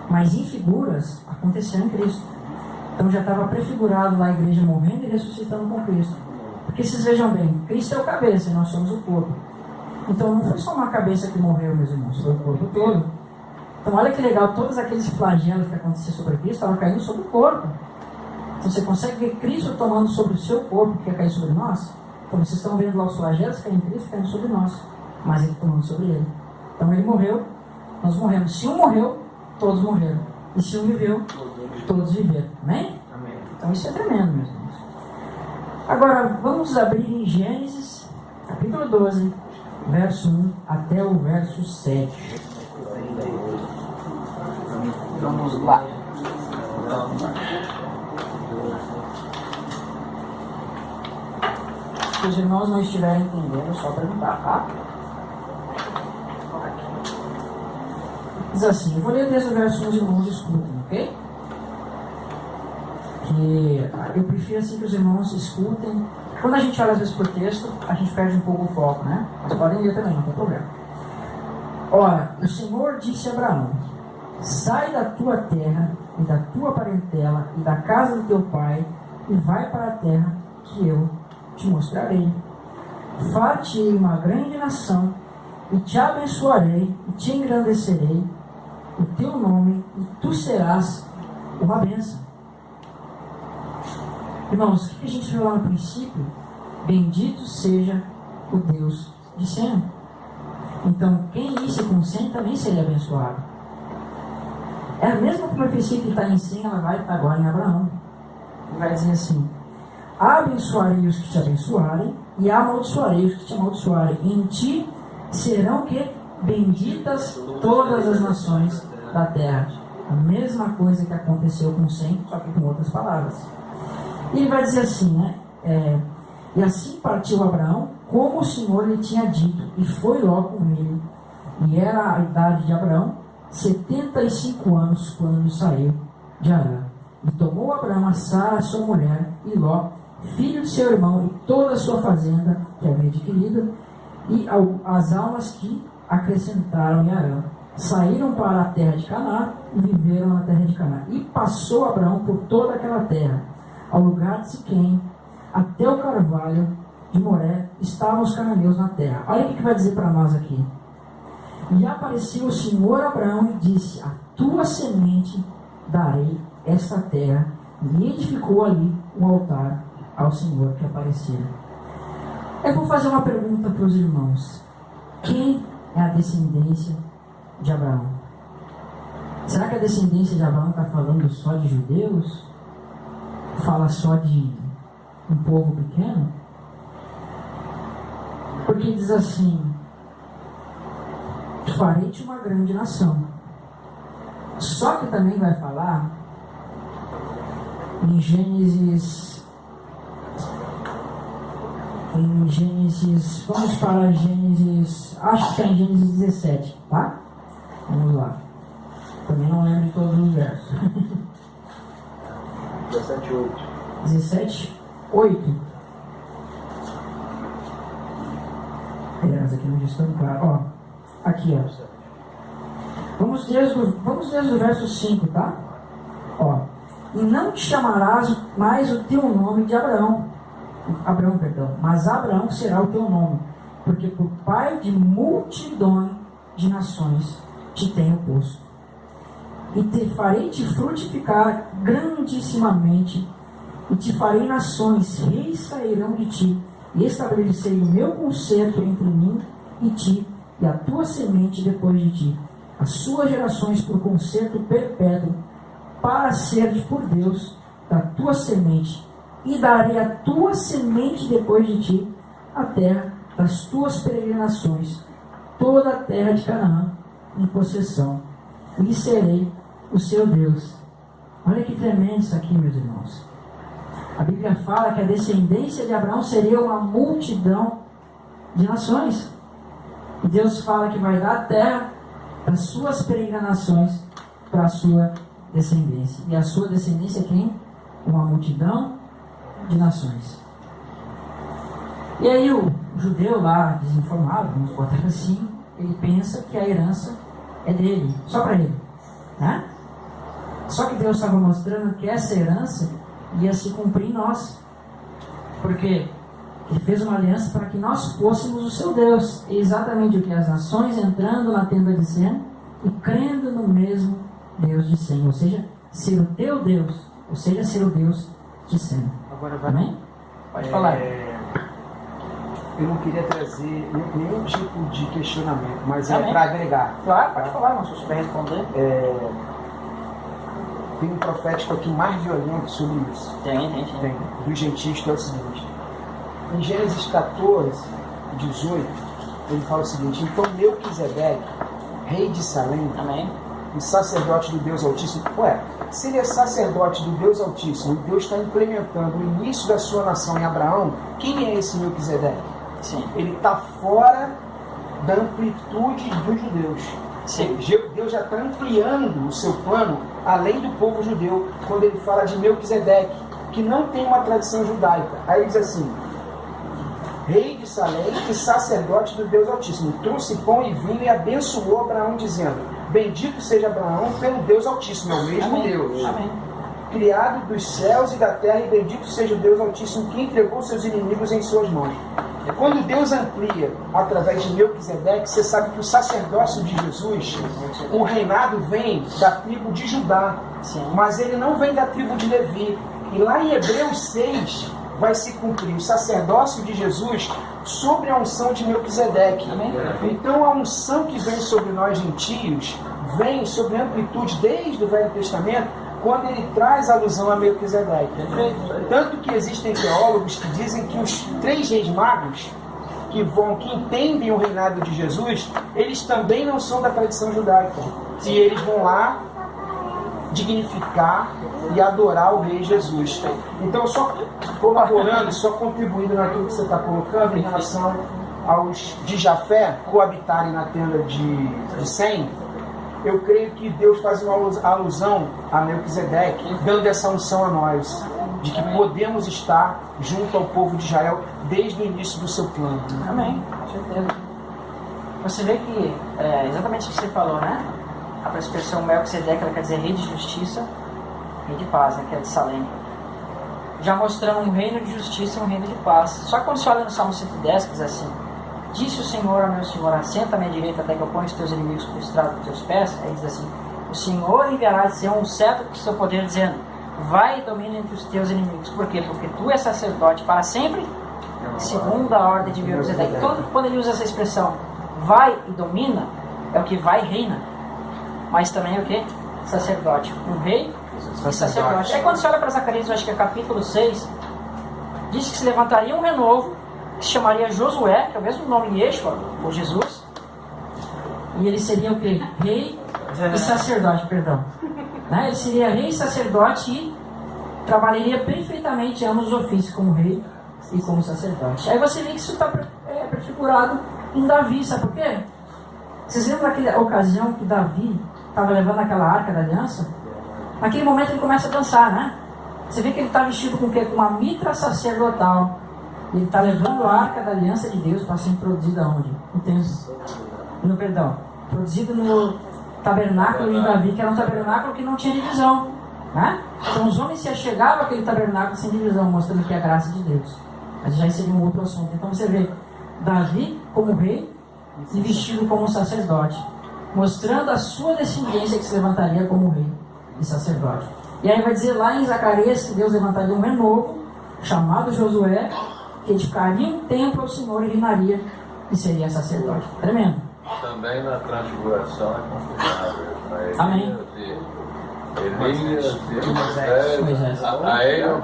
mas em figuras aconteceram em Cristo. Então já estava prefigurado lá a igreja morrendo e ressuscitando com Cristo. Porque vocês vejam bem, Cristo é o cabeça e nós somos o corpo. Então não foi só uma cabeça que morreu, meus irmãos, foi o corpo todo. Então olha que legal, todos aqueles flagelos que aconteciam sobre Cristo estavam caindo sobre o corpo. Então você consegue ver Cristo tomando sobre o seu corpo que ia cair sobre nós? Então vocês estão vendo lá os flagelos caindo em Cristo, caindo sobre nós, mas ele tomando sobre ele. Então ele morreu, nós morremos. Se um morreu, todos morreram. E se um viveu, todos viveram. Amém? Amém. Então isso é tremendo, meus irmãos. Agora, vamos abrir em Gênesis, capítulo capítulo 12, verso 1 até o verso 7. Vamos lá. Se os irmãos não estiverem entendendo, é só perguntar, tá? Diz assim, eu vou ler desde o verso 1, os irmãos escutem, ok? Que eu prefiro assim que os irmãos escutem. Quando a gente olha às vezes por texto, a gente perde um pouco o foco, né? Mas podem ler também, não tem problema. Ora, o Senhor disse a Abraão: sai da tua terra e da tua parentela e da casa do teu pai e vai para a terra que eu te mostrarei. Far-te-ei uma grande nação e te abençoarei e te engrandecerei o teu nome e tu serás uma bênção. Irmãos, o que a gente viu lá no princípio? Bendito seja o Deus de Sem. Então, quem inicia com Sem também seria abençoado. É a mesma profecia que está em Sem, ela vai estar agora em Abraão. Ele vai dizer assim: abençoarei os que te abençoarem e amaldiçoarei os que te amaldiçoarem. E em ti serão que benditas todas as nações da terra. A mesma coisa que aconteceu com Sem, só que com outras palavras. E ele vai dizer assim, né? E assim partiu Abraão, como o Senhor lhe tinha dito, e foi logo com ele. E era a idade de Abraão 75 anos quando saiu de Arã. E tomou Abraão a Sara, sua mulher, e Ló, filho de seu irmão, e toda a sua fazenda que havia adquirido, e as almas que acrescentaram em Arã. Saíram para a terra de Canaã e viveram na terra de Canaã. E passou Abraão por toda aquela terra, ao lugar de Siquém, até o carvalho de Moré, estavam os cananeus na terra. Olha o que vai dizer para nós aqui. E apareceu o Senhor a Abraão e disse: a tua semente darei esta terra. E edificou ali um altar ao Senhor que apareceu. Eu vou fazer uma pergunta para os irmãos. Quem é a descendência de Abraão? Será que a descendência de Abraão está falando só de judeus? Fala só de um povo pequeno? Porque diz assim: farei-te uma grande nação. Só que também vai falar em Gênesis, vamos para Gênesis, acho que está em Gênesis 17, tá? Vamos lá. Também não lembro de todos os versos. 17:8. 17:8. Aliás, aqui não diz tão claro. Ó, aqui, ó. Vamos desde o verso 5, tá? Ó. E não te chamarás mais o teu nome de Abraão, mas Abraão será o teu nome, porque por pai de multidão de nações te tenho posto. E te farei te frutificar grandissimamente, e te farei nações, reis sairão de ti, e estabelecerei o meu concerto entre mim e ti, e a tua semente depois de ti, as suas gerações por concerto perpétuo, para seres por Deus da tua semente, e darei a tua semente depois de ti a terra das tuas peregrinações, toda a terra de Canaã em possessão, e serei o seu Deus. Olha que tremendo isso aqui, meus irmãos. A Bíblia fala que a descendência de Abraão seria uma multidão de nações. E Deus fala que vai dar a terra das suas peregrinações para a sua descendência. E a sua descendência é quem? Uma multidão de nações. E aí o judeu lá, desinformado, vamos botar assim, ele pensa que a herança é dele, só para ele, né? Só que Deus estava mostrando que essa herança ia se cumprir em nós, porque Ele fez uma aliança para que nós fôssemos o seu Deus. E exatamente o que as nações entrando na tenda de Sem e crendo no mesmo Deus de Sem, ou seja, ser o teu Deus, ou seja, ser o Deus de Sem. Agora vai. Amém? Pode falar. Eu não queria trazer nenhum tipo de questionamento, mas Amém. é para agregar. Claro, pode falar, mas se você souber responder. Tem um profético aqui mais violento sobre isso. Tem. Tem, dos gentios, que é o seguinte. Em Gênesis 14, 18, ele fala o seguinte: então Melquisedeque, rei de Salém, Amém. e sacerdote do Deus Altíssimo. Ué, se ele é sacerdote do Deus Altíssimo e Deus está implementando o início da sua nação em Abraão, quem é esse Melquisedeque? Sim. Ele está fora da amplitude dos judeus. Sim. Deus já está ampliando o seu plano além do povo judeu quando ele fala de Melquisedeque, que não tem uma tradição judaica. Aí ele diz assim: rei de Salém e sacerdote do Deus Altíssimo, trouxe pão e vinho e abençoou Abraão, dizendo: bendito seja Abraão pelo Deus Altíssimo, é o mesmo Amém. Deus, Amém. criado dos céus e da terra, e bendito seja o Deus Altíssimo que entregou seus inimigos em suas mãos. Quando Deus amplia através de Melquisedeque, você sabe que o sacerdócio de Jesus, o reinado vem da tribo de Judá, Sim. mas ele não vem da tribo de Levi. E lá em Hebreus 6 vai se cumprir o sacerdócio de Jesus sobre a unção de Melquisedeque. Amém. Então a unção que vem sobre nós gentios vem sobre amplitude desde o Velho Testamento, quando ele traz alusão a Melquisedeque. Tanto que existem teólogos que dizem que os 3 reis magos que entendem o reinado de Jesus, eles também não são da tradição judaica. E eles vão lá dignificar e adorar o rei Jesus. Então, só colaborando, só contribuindo naquilo que você está colocando em relação aos de Jafé coabitarem na tenda de Sem, eu creio que Deus faz uma alusão a Melquisedeque, dando essa unção a nós, de que podemos estar junto ao povo de Israel desde o início do seu plano. Amém, com certeza. Você vê que é exatamente o que você falou, né? A expressão Melquisedeque, ela quer dizer rei de justiça, rei de paz, né? Que é de Salém. Já mostrando um reino de justiça e um reino de paz. Só que quando você olha no Salmo 110, que diz assim: disse o Senhor ao meu Senhor, assenta à minha direita até que eu ponha os teus inimigos por estrado dos teus pés. Aí diz assim: o Senhor enviará a Sião um cetro do seu poder, dizendo: vai e domina entre os teus inimigos. Por quê? Porque tu és sacerdote para sempre, segundo a ordem de Melquisedeque. Quando ele usa essa expressão, vai e domina, é o que vai e reina. Mas também é o que? Sacerdote. Um rei e sacerdote. Aí quando você olha para Zacarias, eu acho que é capítulo 6, diz que se levantaria um renovo, que se chamaria Josué, que é o mesmo nome de Yeshua, ou Jesus, e ele seria o que? Rei e sacerdote, perdão. Né? Ele seria rei e sacerdote e trabalharia perfeitamente ambos os ofícios, como rei e como sacerdote. Aí você vê que isso está prefigurado em Davi, sabe por quê? Vocês lembram daquela ocasião que Davi estava levando aquela arca da aliança? Naquele momento ele começa a dançar, né? Você vê que ele está vestido com o quê? Com uma mitra sacerdotal. Ele está levando a arca da aliança de Deus para ser introduzida onde? Produzido no tabernáculo de Davi, que era um tabernáculo que não tinha divisão, né? Então os homens se achegavam àquele tabernáculo sem divisão, mostrando que é a graça de Deus. Mas já seria um outro assunto. Então você vê Davi como rei e vestido como sacerdote, mostrando a sua descendência que se levantaria como rei e sacerdote. E aí vai dizer lá em Zacarias que Deus levantaria um renovo, chamado Josué, que edificaria um templo ao Senhor e reinaria e seria sacerdote. Tremendo. Também na transfiguração é confirmado. Amém. Elias e Moisés. A ele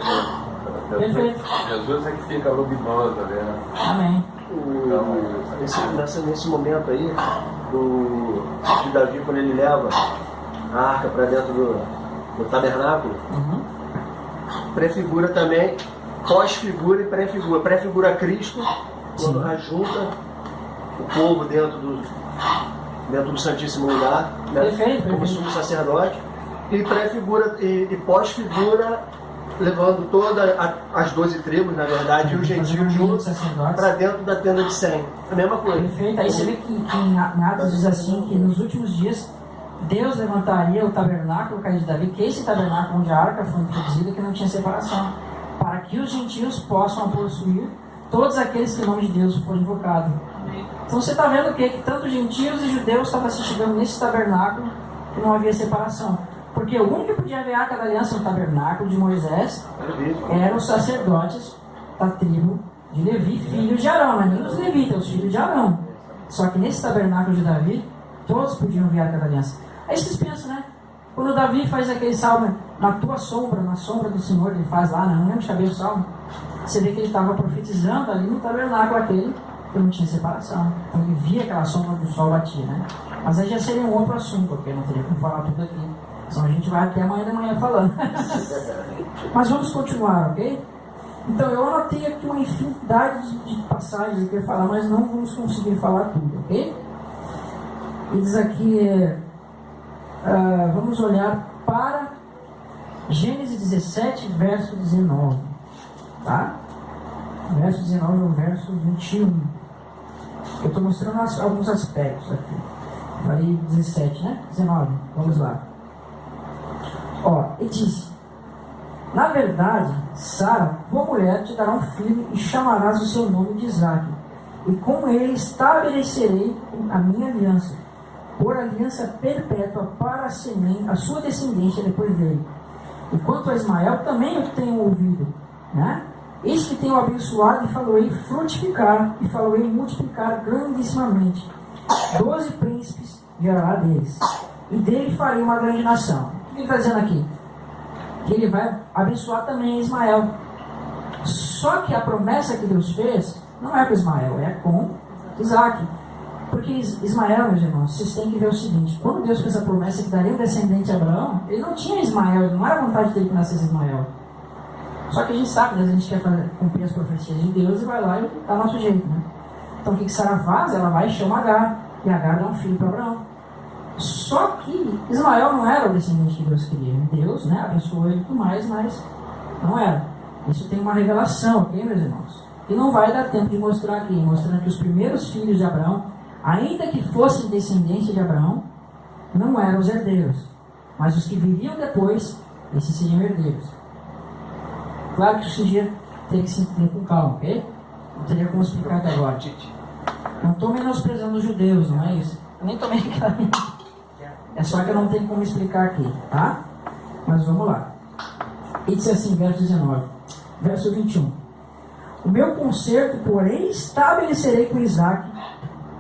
Perfeito. Jesus é que fica luminoso ali, né? Amém. Nesse momento aí, de Davi, quando ele leva a arca para dentro do tabernáculo, prefigura também, pós-figura e pré-figura. Pré-figura Cristo, quando ajunta o povo dentro do Santíssimo Lugar, né? Perfeito. Como sumo sacerdote, e pré-figura e pós-figura, levando todas as 12 tribos, na verdade, e os gentios juntos para dentro da tenda de Sem. A mesma coisa. Perfeito. Aí você vê que em Atos diz assim, que nos últimos dias Deus levantaria o tabernáculo caído de Davi, que esse tabernáculo onde a arca foi introduzida, que não tinha separação, para que os gentios possam possuir todos aqueles que o nome de Deus for invocado. Então você está vendo o quê? Que tanto gentios e judeus estavam se chegando nesse tabernáculo, que não havia separação. Porque o único que podia ver a arca da aliança no tabernáculo de Moisés eram os sacerdotes da tribo de Levi, filhos de Arão, mas nem os levitas, os filhos de Arão. Só que nesse tabernáculo de Davi, todos podiam ver a arca da aliança. Aí vocês pensam, né? Quando Davi faz aquele salmo, na tua sombra, na sombra do Senhor, ele faz lá, não lembro de cabeça o salmo, você vê que ele estava profetizando ali no tabernáculo aquele, porque não tinha separação. Então ele via aquela sombra do sol batia, né? Mas aí já seria um outro assunto, porque eu não teria como falar tudo aqui. Senão a gente vai até amanhã da manhã falando. Mas vamos continuar, ok? Então eu anotei aqui uma infinidade de passagens que eu queria falar, mas não vamos conseguir falar tudo, ok? E diz aqui, vamos olhar para Gênesis 17, verso 19, tá? Verso 19 ao verso 21. Eu estou mostrando alguns aspectos aqui. Falei 17, né? 19, vamos lá. Ó, e disse: na verdade, Sara, tua mulher, te dará um filho e chamarás o seu nome de Isaque. E com ele estabelecerei a minha aliança, por aliança perpétua para a sua descendência depois dele. E quanto a Ismael, também eu tenho ouvido, né? Eis que tenho abençoado e faloei frutificar, e faloei multiplicar grandissimamente. 12 príncipes gerará deles, e dele farei uma grande nação. O que ele está dizendo aqui? Que ele vai abençoar também Ismael. Só que a promessa que Deus fez não é com Ismael, é com Isaque. Porque Ismael, meus irmãos, vocês têm que ver o seguinte: quando Deus fez a promessa que daria um descendente a Abraão, ele não tinha Ismael, não era vontade dele que nascesse Ismael. Só que a gente sabe, né, a gente quer cumprir as profecias de Deus e vai lá e dá nosso jeito, né? Então o que Sara faz? Ela vai e chama Agar, e Agar dá um filho para Abraão. Só que Ismael não era o descendente que Deus queria. Deus, né, abençoou ele e tudo mais, mas não era. Isso tem uma revelação, ok, meus irmãos? E não vai dar tempo de mostrar aqui, mostrando que os primeiros filhos de Abraão, ainda que fossem descendência de Abraão, não eram os herdeiros. Mas os que viriam depois, esses seriam herdeiros. Claro que isso dia teria que se entender com calma, ok? Não teria como explicar até agora. Não estou menosprezando os judeus, não é isso? Eu nem tomei aquela. É só que eu não tenho como explicar aqui, tá? Mas vamos lá. E diz assim, verso 19, verso 21. O meu concerto, porém, estabelecerei com Isaque,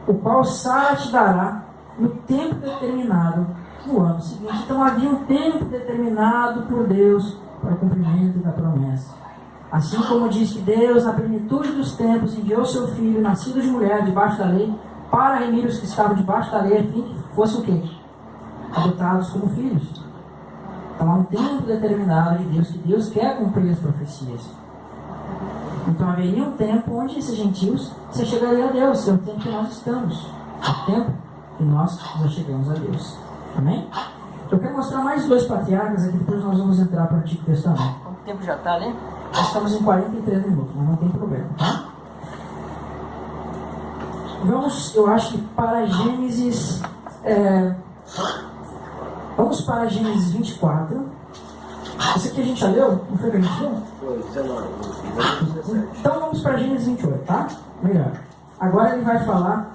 o qual Sara te dará no tempo determinado no ano seguinte. Então havia um tempo determinado por Deus para o cumprimento da promessa. Assim como diz que Deus, na plenitude dos tempos, enviou seu filho, nascido de mulher, debaixo da lei, para remir os que estavam debaixo da lei, a fim que fossem o quê? Adotados como filhos. Então há um tempo determinado de Deus, que Deus quer cumprir as profecias. Então haveria um tempo onde esses gentios se chegariam a Deus. É o tempo que nós estamos. É o tempo que nós já chegamos a Deus. Amém? Eu quero mostrar mais dois patriarcas aqui, depois nós vamos entrar para o Antigo Testamento. Quanto tempo já está ali? Nós estamos em 43 minutos, mas não tem problema, tá? Vamos, eu acho que para Gênesis... vamos para Gênesis 24. Esse aqui a gente já leu? Não foi que a gente leu? Foi, 19. Então vamos para Gênesis 28, tá? Melhor. Agora ele vai falar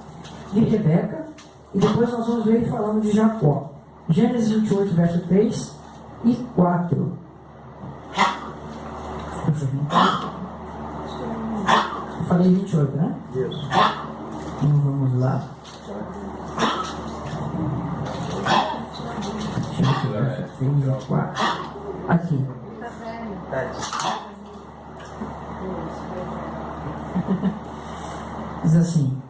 de Rebeca e depois nós vamos ver ele falando de Jacó. Gênesis 28, verso 3 e 4. Eu falei 28, né? Isso. Então vamos lá. Verso 3 e 4. Aqui. Diz assim: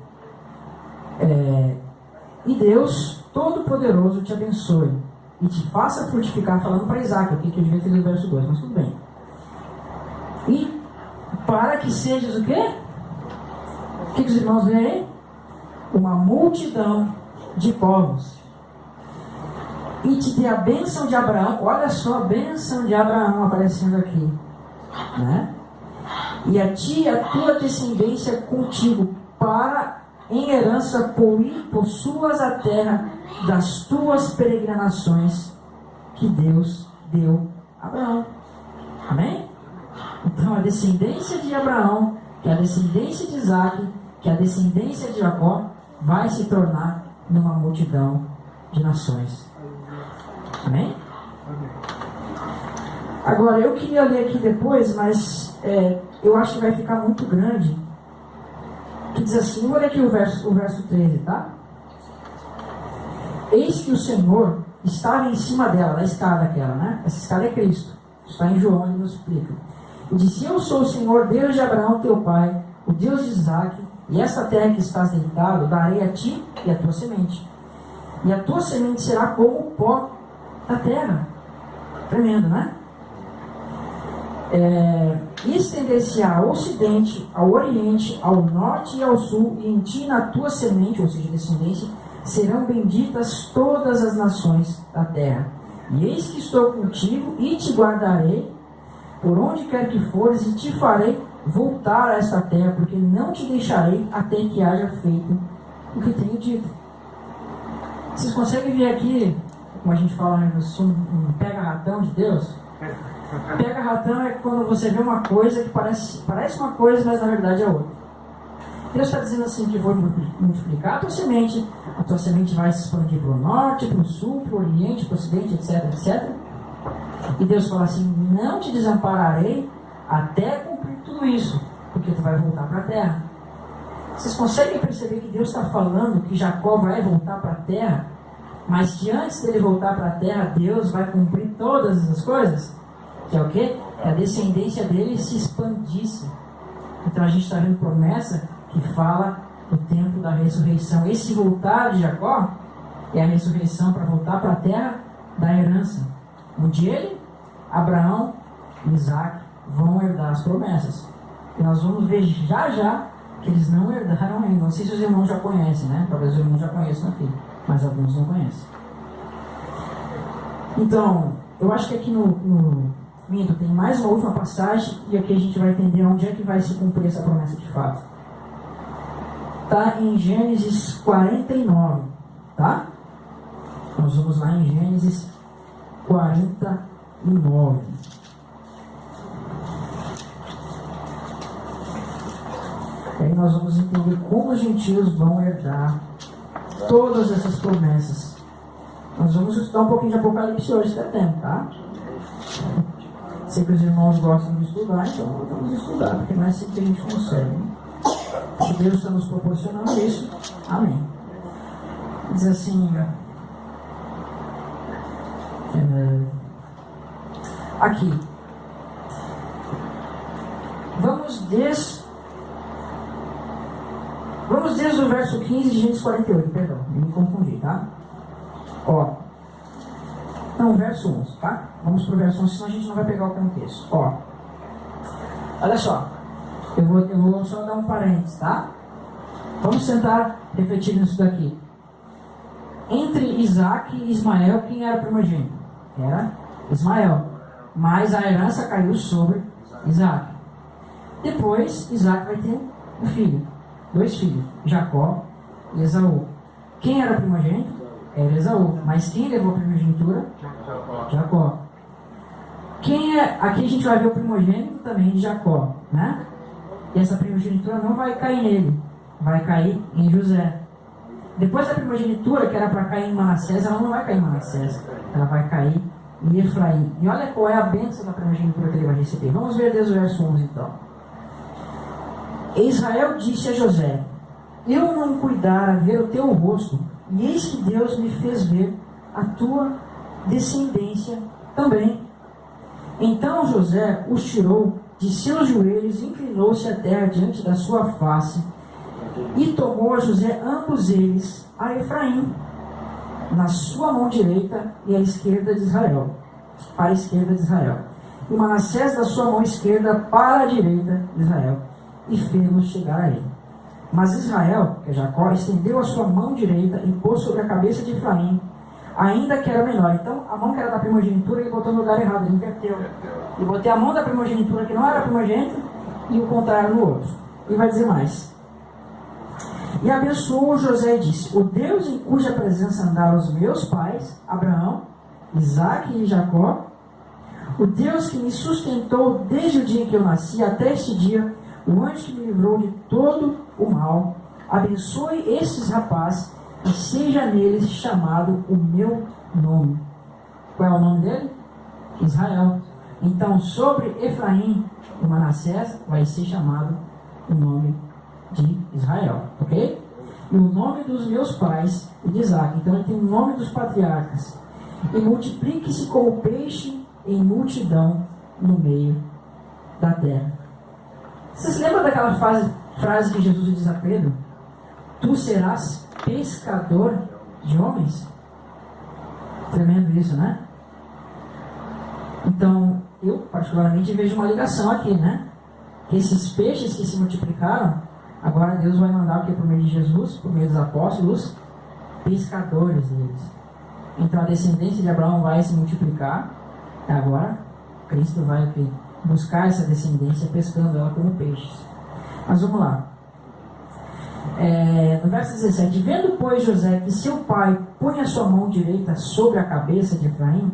e Deus Todo-Poderoso te abençoe e te faça frutificar, falando para Isaque, aqui que eu devia ter lido o verso 2, mas tudo bem. E para que sejas o quê? O que os irmãos veem aí? Uma multidão de povos. E te dê a bênção de Abraão. Olha só a bênção de Abraão aparecendo aqui, né? E a ti e a tua descendência contigo, para em herança possuas a terra das tuas peregrinações que Deus deu a Abraão. Amém? Então a descendência de Abraão, que é a descendência de Isaque, que é a descendência de Jacó, vai se tornar numa multidão de nações. Amém? Agora eu queria ler aqui depois, mas eu acho que vai ficar muito grande. Que diz assim, olha aqui o verso 13, tá? Eis que o Senhor estava em cima dela, da escada aquela, né? Essa escada é Cristo. Está em João, ele nos explica. E disse: eu sou o Senhor, Deus de Abraão, teu pai, o Deus de Isaque E essa terra que estás deitado, darei a ti e a tua semente. E a tua semente será como o pó da terra. Tremendo, né? Estender-se-á ao ocidente, ao oriente, ao norte e ao sul, e em ti e na tua semente, ou seja, descendência, serão benditas todas as nações da terra. E eis que estou contigo e te guardarei por onde quer que fores, e te farei voltar a esta terra, porque não te deixarei até que haja feito o que tenho dito. Vocês conseguem ver aqui, como a gente fala, um pega-ratão de Deus? Pega-ratão é quando você vê uma coisa que parece uma coisa, mas na verdade é outra. Deus está dizendo assim que vou multiplicar a tua semente vai se expandir para o norte, para o sul, para o oriente, para o ocidente, etc, etc. E Deus fala assim, não te desampararei até cumprir tudo isso, porque tu vai voltar para a terra. Vocês conseguem perceber que Deus está falando que Jacó vai voltar para a terra, mas que antes dele voltar para a terra, Deus vai cumprir todas essas coisas? Que é o quê? Que a descendência dele se expandisse. Então a gente está vendo promessa que fala do tempo da ressurreição. Esse voltar de Jacó é a ressurreição para voltar para a terra da herança, onde ele, Abraão e Isaac vão herdar as promessas. E nós vamos ver já que eles não herdaram ainda. Não sei se os irmãos já conhecem, né? Talvez os irmãos já conheçam aqui, mas alguns não conhecem. Então, eu acho que aqui no tem mais uma última passagem, e aqui a gente vai entender onde é que vai se cumprir essa promessa de fato. Está em Gênesis 49, tá? Nós vamos lá em Gênesis 49. E aí nós vamos entender como os gentios vão herdar todas essas promessas. Nós vamos estudar um pouquinho de Apocalipse hoje, se der tempo, tá? Sei que os irmãos gostam de estudar, então vamos estudar, porque não é assim que a gente consegue. Se Deus está nos proporcionando isso, amém. Diz assim, aqui, vamos desde o verso 15 de Gênesis 48, perdão, eu me confundi, tá? Ó, não, verso 11, tá? Vamos pro verso 11, senão a gente não vai pegar o contexto. Ó, olha só, eu vou só dar um parênteses, tá? Vamos tentar refletir nisso daqui. Entre Isaac e Ismael, quem era o primogênito? Era Ismael, mas a herança caiu sobre Isaac. Depois, Isaac vai ter um filho, 2 filhos, Jacó e Esaú. Quem era o primogênito? Era Esaú, mas quem levou a primogenitura? Jacó. Quem é? Aqui a gente vai ver o primogênito também de Jacó, né? E essa primogenitura não vai cair nele, vai cair em José. Depois da primogenitura, que era para cair em Manassés, ela não vai cair em Manassés, ela vai cair em Efraim. E olha qual é a bênção da primogenitura que ele vai receber. Vamos ver desde o verso 11 então. Israel disse a José: eu não cuidara ver o teu rosto, e eis que Deus me fez ver a tua descendência também. Então José os tirou de seus joelhos, inclinou-se à terra diante da sua face, e tomou a José ambos eles a Efraim, na sua mão direita e à esquerda de Israel, para a esquerda de Israel, e Manassés da sua mão esquerda para a direita de Israel, e fê-los chegar a ele. Mas Israel, que é Jacó, estendeu a sua mão direita e pôs sobre a cabeça de Efraim, ainda que era menor. Então, a mão que era da primogenitura, ele botou no lugar errado, ele inverteu. E botei a mão da primogenitura, que não era primogênita, e o contrário no outro. E vai dizer mais. E abençoou José e disse: o Deus em cuja presença andaram os meus pais, Abraão, Isaque e Jacó, o Deus que me sustentou desde o dia em que eu nasci até este dia, o anjo que me livrou de todo o mal, abençoe estes rapazes e seja neles chamado o meu nome. Qual é o nome dele? Israel. Então, sobre Efraim e Manassés vai ser chamado o nome de Israel, ok? E o nome dos meus pais e de Isaac. Então ele tem o nome dos patriarcas. E multiplique-se como peixe em multidão no meio da terra. Você se lembra daquela frase que Jesus diz a Pedro? Tu serás pescador de homens? Tremendo isso, né? Então, eu particularmente vejo uma ligação aqui, né? Que esses peixes que se multiplicaram, agora Deus vai mandar o que? Por meio de Jesus, por meio dos apóstolos, pescadores deles. Então a descendência de Abraão vai se multiplicar. Agora Cristo vai o quê? Buscar essa descendência pescando ela como peixes. Mas vamos lá. No verso 17: Vendo, pois, José que seu pai punha sua mão direita sobre a cabeça de Efraim,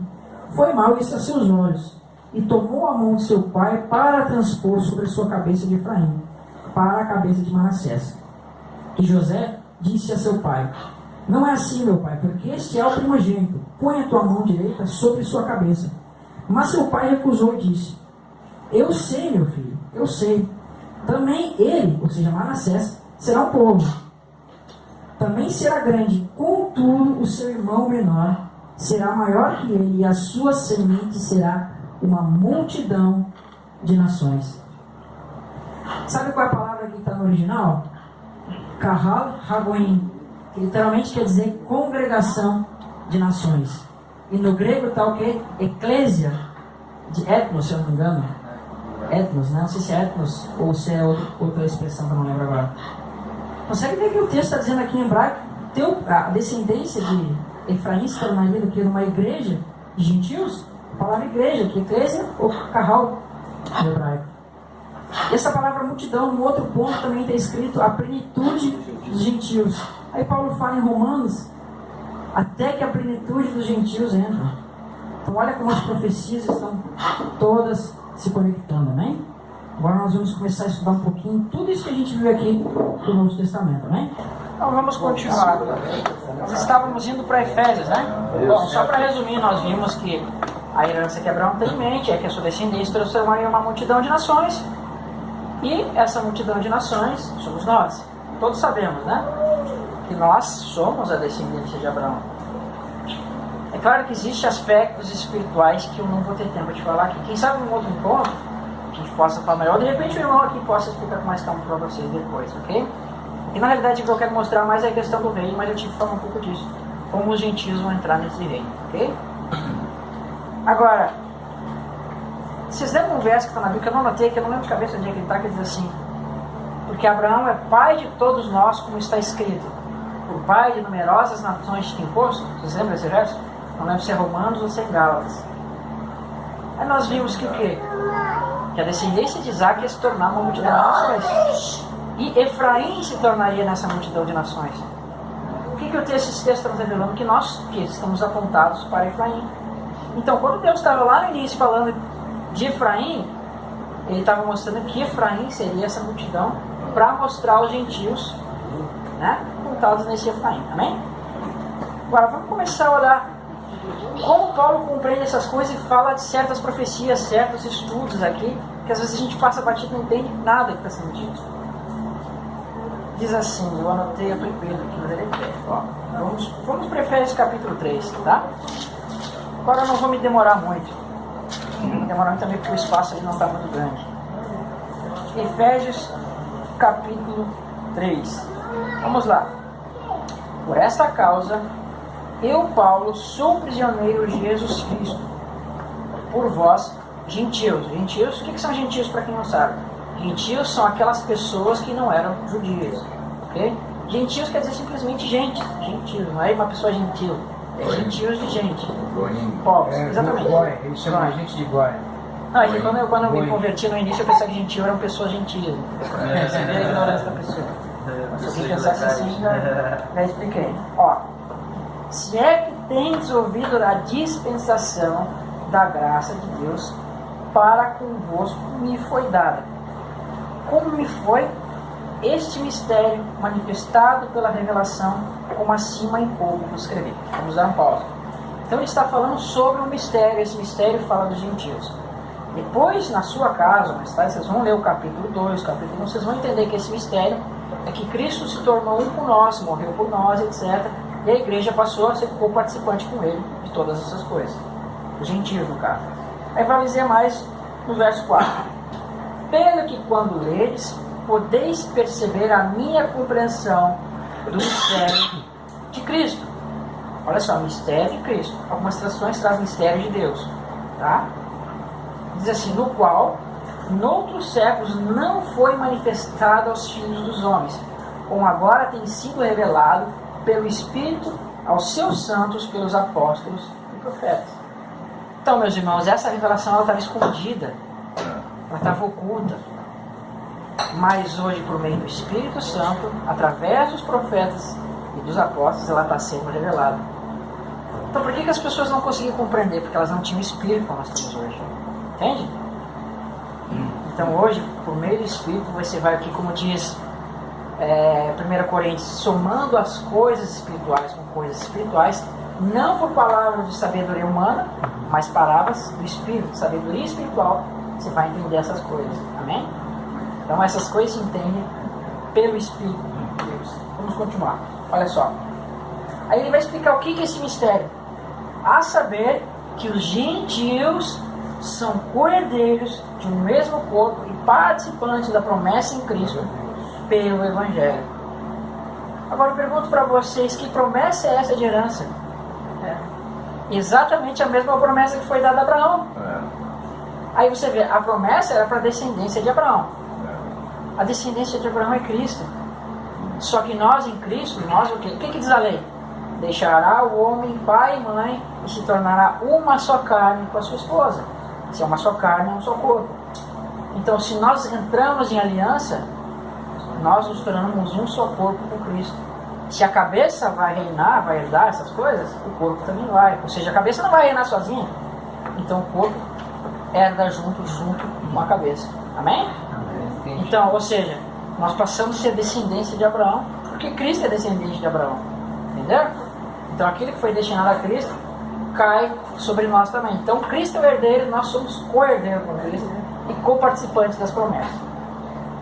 foi mal isso a seus olhos, e tomou a mão de seu pai para transpor sobre a sua cabeça de Efraim, para a cabeça de Manassés. E José disse a seu pai: Não é assim, meu pai, porque este é o primogênito. Põe a tua mão direita sobre sua cabeça. Mas seu pai recusou e disse: Eu sei, meu filho, eu sei. Também ele, ou seja, Manassés, será um povo. Também será grande. Contudo, o seu irmão menor será maior que ele, e a sua semente será uma multidão de nações. Sabe qual é a palavra que está no original? Kahal Hagoim, que literalmente quer dizer congregação de nações. E no grego está o que? Eclésia, de etnos, se eu não me engano. Etnos, né? Não sei se é etnos ou se é outra expressão que eu não lembro agora. Consegue ver que o texto está dizendo aqui em hebraico, a descendência de Efraim se tornaria do que? Numa igreja de gentios? A palavra igreja, que eclésia ou kahal no hebraico. E essa palavra multidão, no outro ponto também está escrito a plenitude dos gentios. Aí Paulo fala em Romanos, até que a plenitude dos gentios entra. Então olha como as profecias estão todas se conectando, né? Agora nós vamos começar a estudar um pouquinho tudo isso que a gente viu aqui do Novo Testamento, né? Então vamos continuar. Nós estávamos indo para Efésios, né? Bom, só para resumir, nós vimos que a herança que Abraão tem em mente é que a sua descendência transformaria uma multidão de nações. E essa multidão de nações somos nós. Todos sabemos, né? Que nós somos a descendência de Abraão. É claro que existem aspectos espirituais que eu não vou ter tempo de falar aqui. Quem sabe num outro encontro a gente possa falar melhor. De repente o irmão aqui possa explicar com mais calma para vocês depois, ok? E na realidade o que eu quero mostrar mais é a questão do reino, mas eu tive que falar um pouco disso. Como os gentios vão entrar nesse reino, ok? Agora, vocês lembram um verso que está na Bíblia, que eu não anotei, que eu não lembro de cabeça onde é que ele está, que diz assim: porque Abraão é pai de todos nós, como está escrito, por pai de numerosas nações te tem posto. Vocês lembram desse verso? Não lembro se é Romanos ou se é Gálatas. Aí nós vimos que o quê? Que a descendência de Isaac ia se tornar uma multidão de nações. E Efraim se tornaria nessa multidão de nações. O que esses textos estão revelando? Que nós estamos apontados para Efraim. Então, quando Deus estava lá no início falando de Efraim, ele estava mostrando que Efraim seria essa multidão para mostrar aos gentios, né, contados nesse Efraim, amém? Agora, vamos começar a olhar como Paulo compreende essas coisas e fala de certas profecias, certos estudos aqui, que às vezes a gente passa batido e não entende nada que está sendo dito. Diz assim, eu anotei a Pedro aqui, mas ele é perto, ó. Vamos para Efésios capítulo 3, tá? Agora eu não vou me demorar muito. Não vou me demorar muito também porque o espaço ali não está muito grande. Efésios capítulo 3. Vamos lá. Por esta causa, eu, Paulo, sou prisioneiro de Jesus Cristo, por vós, gentios. Gentios, o que são gentios para quem não sabe? Gentios são aquelas pessoas que não eram judias, ok? Gentios quer dizer simplesmente gente, gentio, não é uma pessoa gentil, é gentios de gente, povos, exatamente. Eles chamam a gente de Goia. Não, é que quando eu me converti no início eu pensava que gentio eram pessoas gentis, você vê a ignorância da pessoa. Mas se alguém pensasse assim, já expliquei. Ó, se é que tendes ouvido a dispensação da graça de Deus para convosco me foi dada. Como me foi este mistério manifestado pela revelação, como acima em pouco vos escrevi. Vamos dar uma pausa. Então ele está falando sobre um mistério, esse mistério fala dos gentios. Depois, na sua casa, mais tarde, vocês vão ler o capítulo 2, capítulo 1, vocês vão entender que esse mistério é que Cristo se tornou um por nós, morreu por nós, etc. E a igreja passou a ser co-participante com ele de todas essas coisas. Os gentios, no caso. Aí vai dizer mais no verso 4. pelo que quando leres, podeis perceber a minha compreensão do mistério de Cristo. Olha só, mistério de Cristo. Algumas traduções trazem mistério de Deus. Tá? Diz assim, no qual, noutros séculos, não foi manifestado aos filhos dos homens, como agora tem sido revelado pelo Espírito aos seus santos, pelos apóstolos e profetas. Então, meus irmãos, essa revelação ela estava escondida, ela estava oculta. Mas hoje, por meio do Espírito Santo, através dos profetas e dos apóstolos, ela está sendo revelada. Então, por que as pessoas não conseguiam compreender? Porque elas não tinham Espírito como nós temos hoje. Entende? Então, hoje, por meio do Espírito, você vai aqui, como diz 1 Coríntios, somando as coisas espirituais com coisas espirituais, não por palavras de sabedoria humana, mas palavras do Espírito, sabedoria espiritual, você vai entender essas coisas. Amém? Então essas coisas se entendem pelo Espírito de Deus. Vamos continuar. Olha só. Aí ele vai explicar o que é esse mistério. A saber que os gentios são co-herdeiros de um mesmo corpo e participantes da promessa em Cristo pelo Evangelho. Agora eu pergunto para vocês, que promessa é essa de herança? Exatamente a mesma promessa que foi dada a Abraão. Aí você vê, a promessa era para a descendência de Abraão. A descendência de Abraão é Cristo. Só que nós em Cristo, nós o quê? O que diz a lei? Deixará o homem pai e mãe e se tornará uma só carne com a sua esposa. Se é uma só carne, é um só corpo. Então, se nós entramos em aliança, nós nos tornamos um só corpo com Cristo. Se a cabeça vai reinar, vai herdar essas coisas, o corpo também vai. Ou seja, a cabeça não vai reinar sozinha. Então, o corpo herda junto com a cabeça. Amém? Então, ou seja, nós passamos a ser descendência de Abraão, porque Cristo é descendente de Abraão. Entendeu? Então, aquilo que foi destinado a Cristo cai sobre nós também. Então, Cristo é o herdeiro, nós somos co-herdeiros com Cristo e co-participantes das promessas.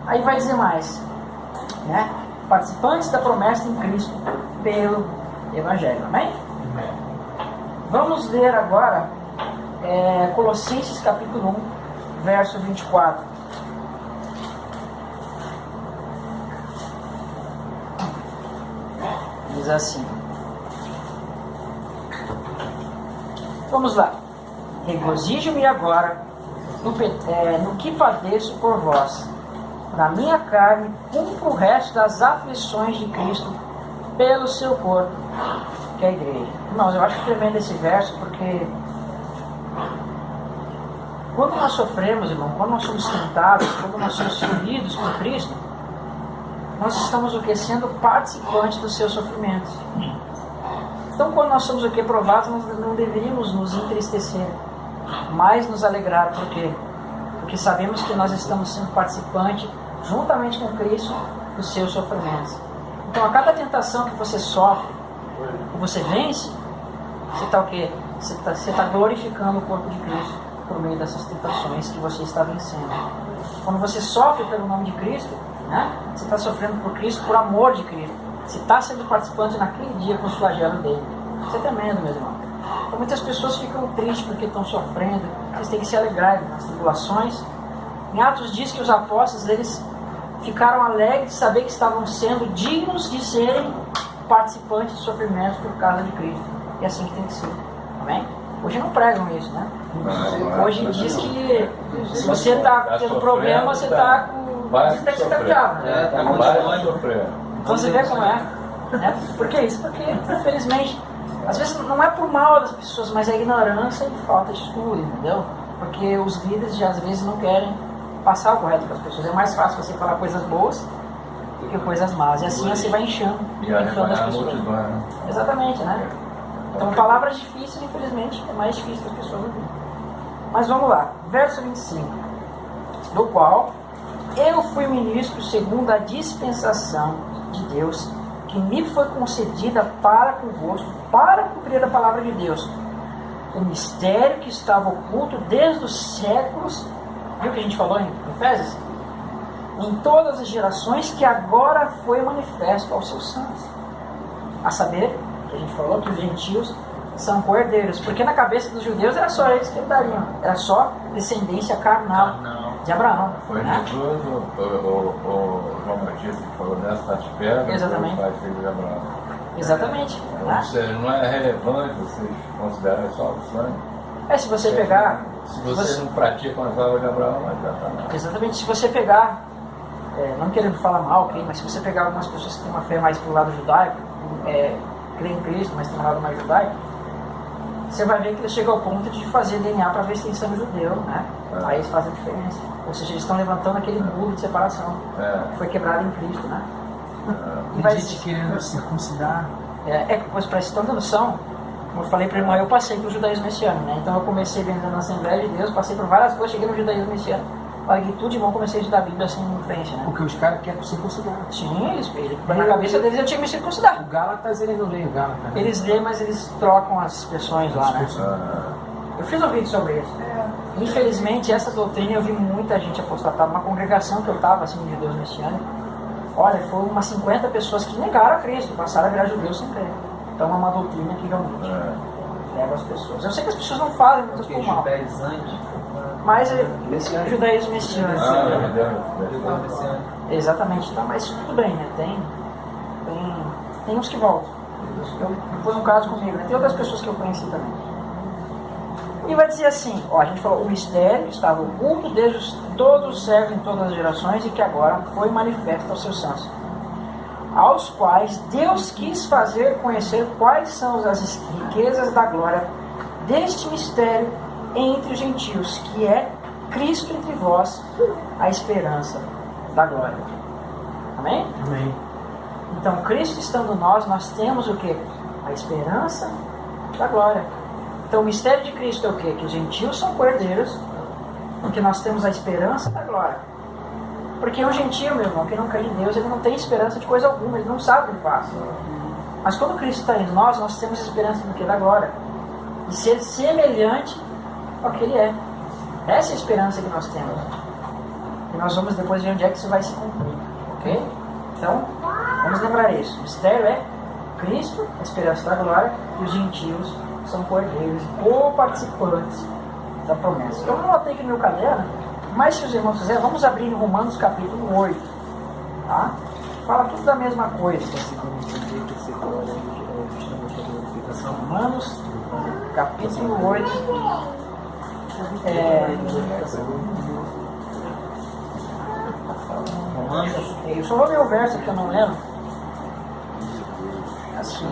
Aí vai dizer mais, né? Participantes da promessa em Cristo pelo Evangelho. Amém? Vamos ler agora Colossenses capítulo 1, verso 24. Diz assim. Vamos lá. Regozijo-me agora no que padeço por vós. Na minha carne cumpro o resto das aflições de Cristo pelo seu corpo, que é a igreja. Irmãos, eu acho tremendo esse verso, porque quando nós sofremos, irmão, quando nós somos tentados, quando nós somos feridos por Cristo, nós estamos o que? Sendo participantes dos seus sofrimentos. Então, quando nós somos o que? Provados, nós não deveríamos nos entristecer, mas nos alegrar. Por quê? Porque sabemos que nós estamos sendo participantes, juntamente com Cristo, dos seus sofrimentos. Então, a cada tentação que você sofre, que você vence, você está o quê? Você está glorificando o corpo de Cristo por meio dessas tentações que você está vencendo. Quando você sofre pelo nome de Cristo, né, você está sofrendo por Cristo, por amor de Cristo. Você está sendo participante naquele dia com os flagelos dele. Isso é tremendo, meu irmão. Então, muitas pessoas ficam tristes porque estão sofrendo. Eles têm que se alegrar nas tribulações. Em Atos diz que os apóstolos, eles ficaram alegres de saber que estavam sendo dignos de serem participantes de sofrimentos por causa de Cristo. E é assim que tem que ser. Amém? Hoje não pregam isso, né? Hoje diz que se você está tendo problema, você está com... Você tem que ser diabo. Então você vê como é. Né? Por que isso? Porque, infelizmente, às vezes não é por mal das pessoas, mas é ignorância e falta de estudo, entendeu? Porque os líderes já às vezes não querem passar o correto para as pessoas. É mais fácil você falar coisas boas do que coisas más. E assim você vai inflando as pessoas. Exatamente, né? Então palavras difíceis, infelizmente, é mais difícil para as pessoas ouvirem. Mas vamos lá. Verso 25. Do qual eu fui ministro segundo a dispensação de Deus, que me foi concedida para convosco, para cumprir a palavra de Deus, o mistério que estava oculto desde os séculos, viu o que a gente falou em Efésios? Em todas as gerações, que agora foi manifesto aos seus santos. A saber, que a gente falou, que os gentios são co-herdeiros, porque na cabeça dos judeus era só eles que herdariam, era só descendência carnal. de Abraão. Foi né? Jesus, o João Batista que falou nessas pedras, Exatamente. o pai filho de Abraão. Exatamente. Ou né? seja, não é relevante vocês considerarem só o sangue. Se você pegar... Se você não pratica as obras de Abraão, não adianta nada. Exatamente, se você pegar, não querendo falar mal, ok, mas se você pegar algumas pessoas que têm uma fé mais pro lado judaico, creem em Cristo, mas tem um lado mais judaico, você vai ver que eles chegam ao ponto de fazer DNA para ver se tem sangue judeu, né? Aí eles fazem a diferença. Ou seja, eles estão levantando aquele muro de separação que foi quebrado em Cristo, né? E vai gente querendo circuncidar. Pois para vocês terem noção, como eu falei para o irmão, eu passei pelo judaísmo messiano, né? Então eu comecei vendo na Assembleia de Deus, passei por várias coisas, cheguei no judaísmo messiano, larguei tudo de mão, comecei a estudar a Bíblia assim em frente, né? Porque os caras querem circuncidar. Sim, na cabeça deles eu tinha que me circuncidar. O Gálatas, ele não lê o Gálatas. Né? Eles lêem, mas eles trocam as expressões lá, né? Eu fiz um vídeo sobre isso. Infelizmente, essa doutrina eu vi muita gente apostatar. Uma congregação que eu estava, assim, de judeus messiânicos, olha, foram umas 50 pessoas que negaram a Cristo, passaram a virar judeus sem crer. Então é uma doutrina que realmente leva as pessoas. Eu sei que as pessoas não fazem muitas por mal. Mas judaísmo messiânico. Exatamente, tá, mas tudo bem, né? Tem uns que voltam. Foi um caso comigo, né? Tem outras pessoas que eu conheci também. E vai dizer assim, a gente falou, o mistério estava oculto desde todos os séculos, em todas as gerações, e que agora foi manifesto aos seus santos, aos quais Deus quis fazer conhecer quais são as riquezas da glória deste mistério entre os gentios, que é Cristo entre vós, a esperança da glória. Amém? Amém. Então, Cristo estando nós temos o quê? A esperança da glória. Então, o mistério de Cristo é o quê? Que os gentios são cordeiros, porque nós temos a esperança da glória. Porque um gentio, meu irmão, que não crê em Deus, ele não tem esperança de coisa alguma, ele não sabe o que faz. Mas quando Cristo está em nós temos esperança do que? Da glória. De ser semelhante ao que Ele é. Essa é a esperança que nós temos. E nós vamos depois ver onde é que isso vai se cumprir. Ok? Então, vamos lembrar isso. O mistério é Cristo, a esperança da glória, e os gentios são cordeiros ou participantes da promessa. Eu não anotei aqui no meu caderno, mas se os irmãos quiserem, vamos abrir em Romanos capítulo 8. Tá? Fala tudo da mesma coisa. Romanos capítulo 8. Eu só vou ver o verso que eu não lembro. Assim.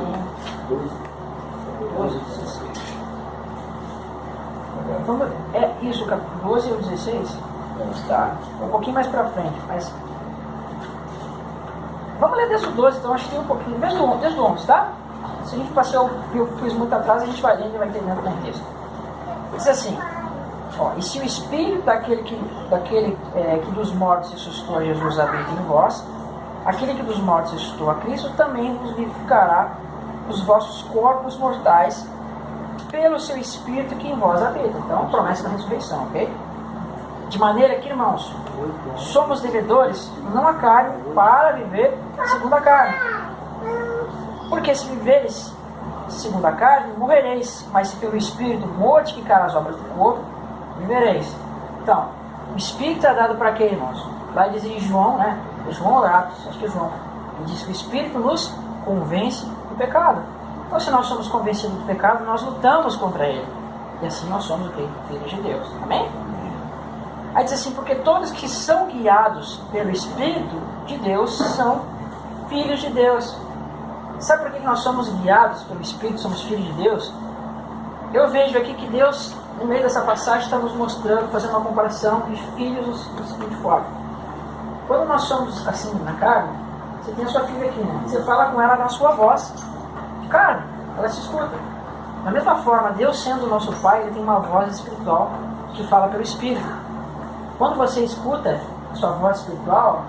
12, 16. Vamos, isso, capítulo 12 e o 16. Tá. Um pouquinho mais pra frente, mas. Vamos ler desde o 12, então acho que tem um pouquinho. Desde o 11, tá? Se a gente passou, eu fiz muito atrás, a gente vai lendo e vai entendendo o contexto. Diz assim: e se o Espírito daquele que dos mortos ressuscitou a Jesus habita em vós, aquele que dos mortos ressuscitou a Cristo também vos vivificará os vossos corpos mortais pelo seu Espírito que em vós habita. Então, promessa da ressurreição, ok? De maneira que, irmãos, somos devedores, não a carne, para viver segundo a carne. Porque se viveres segundo a carne, morrereis, mas se pelo Espírito mortificar as obras do corpo, vivereis. Então, o Espírito é dado para quê, irmãos? Lá diz em João, né? João ou Atos, acho que é João. Ele diz que o Espírito nos convence do pecado. Então, se nós somos convencidos do pecado, nós lutamos contra ele. E assim nós somos o quê? Filhos de Deus. Amém? Aí diz assim, porque todos que são guiados pelo Espírito de Deus são filhos de Deus. Sabe por que nós somos guiados pelo Espírito, somos filhos de Deus? Eu vejo aqui que Deus, no meio dessa passagem, está nos mostrando, fazendo uma comparação de filhos do seguinte forma. Quando nós somos assim na carne, você tem a sua filha aqui, né? Você fala com ela na sua voz de carne, ela se escuta. Da mesma forma, Deus sendo o nosso Pai, Ele tem uma voz espiritual que fala pelo Espírito. Quando você escuta a sua voz espiritual,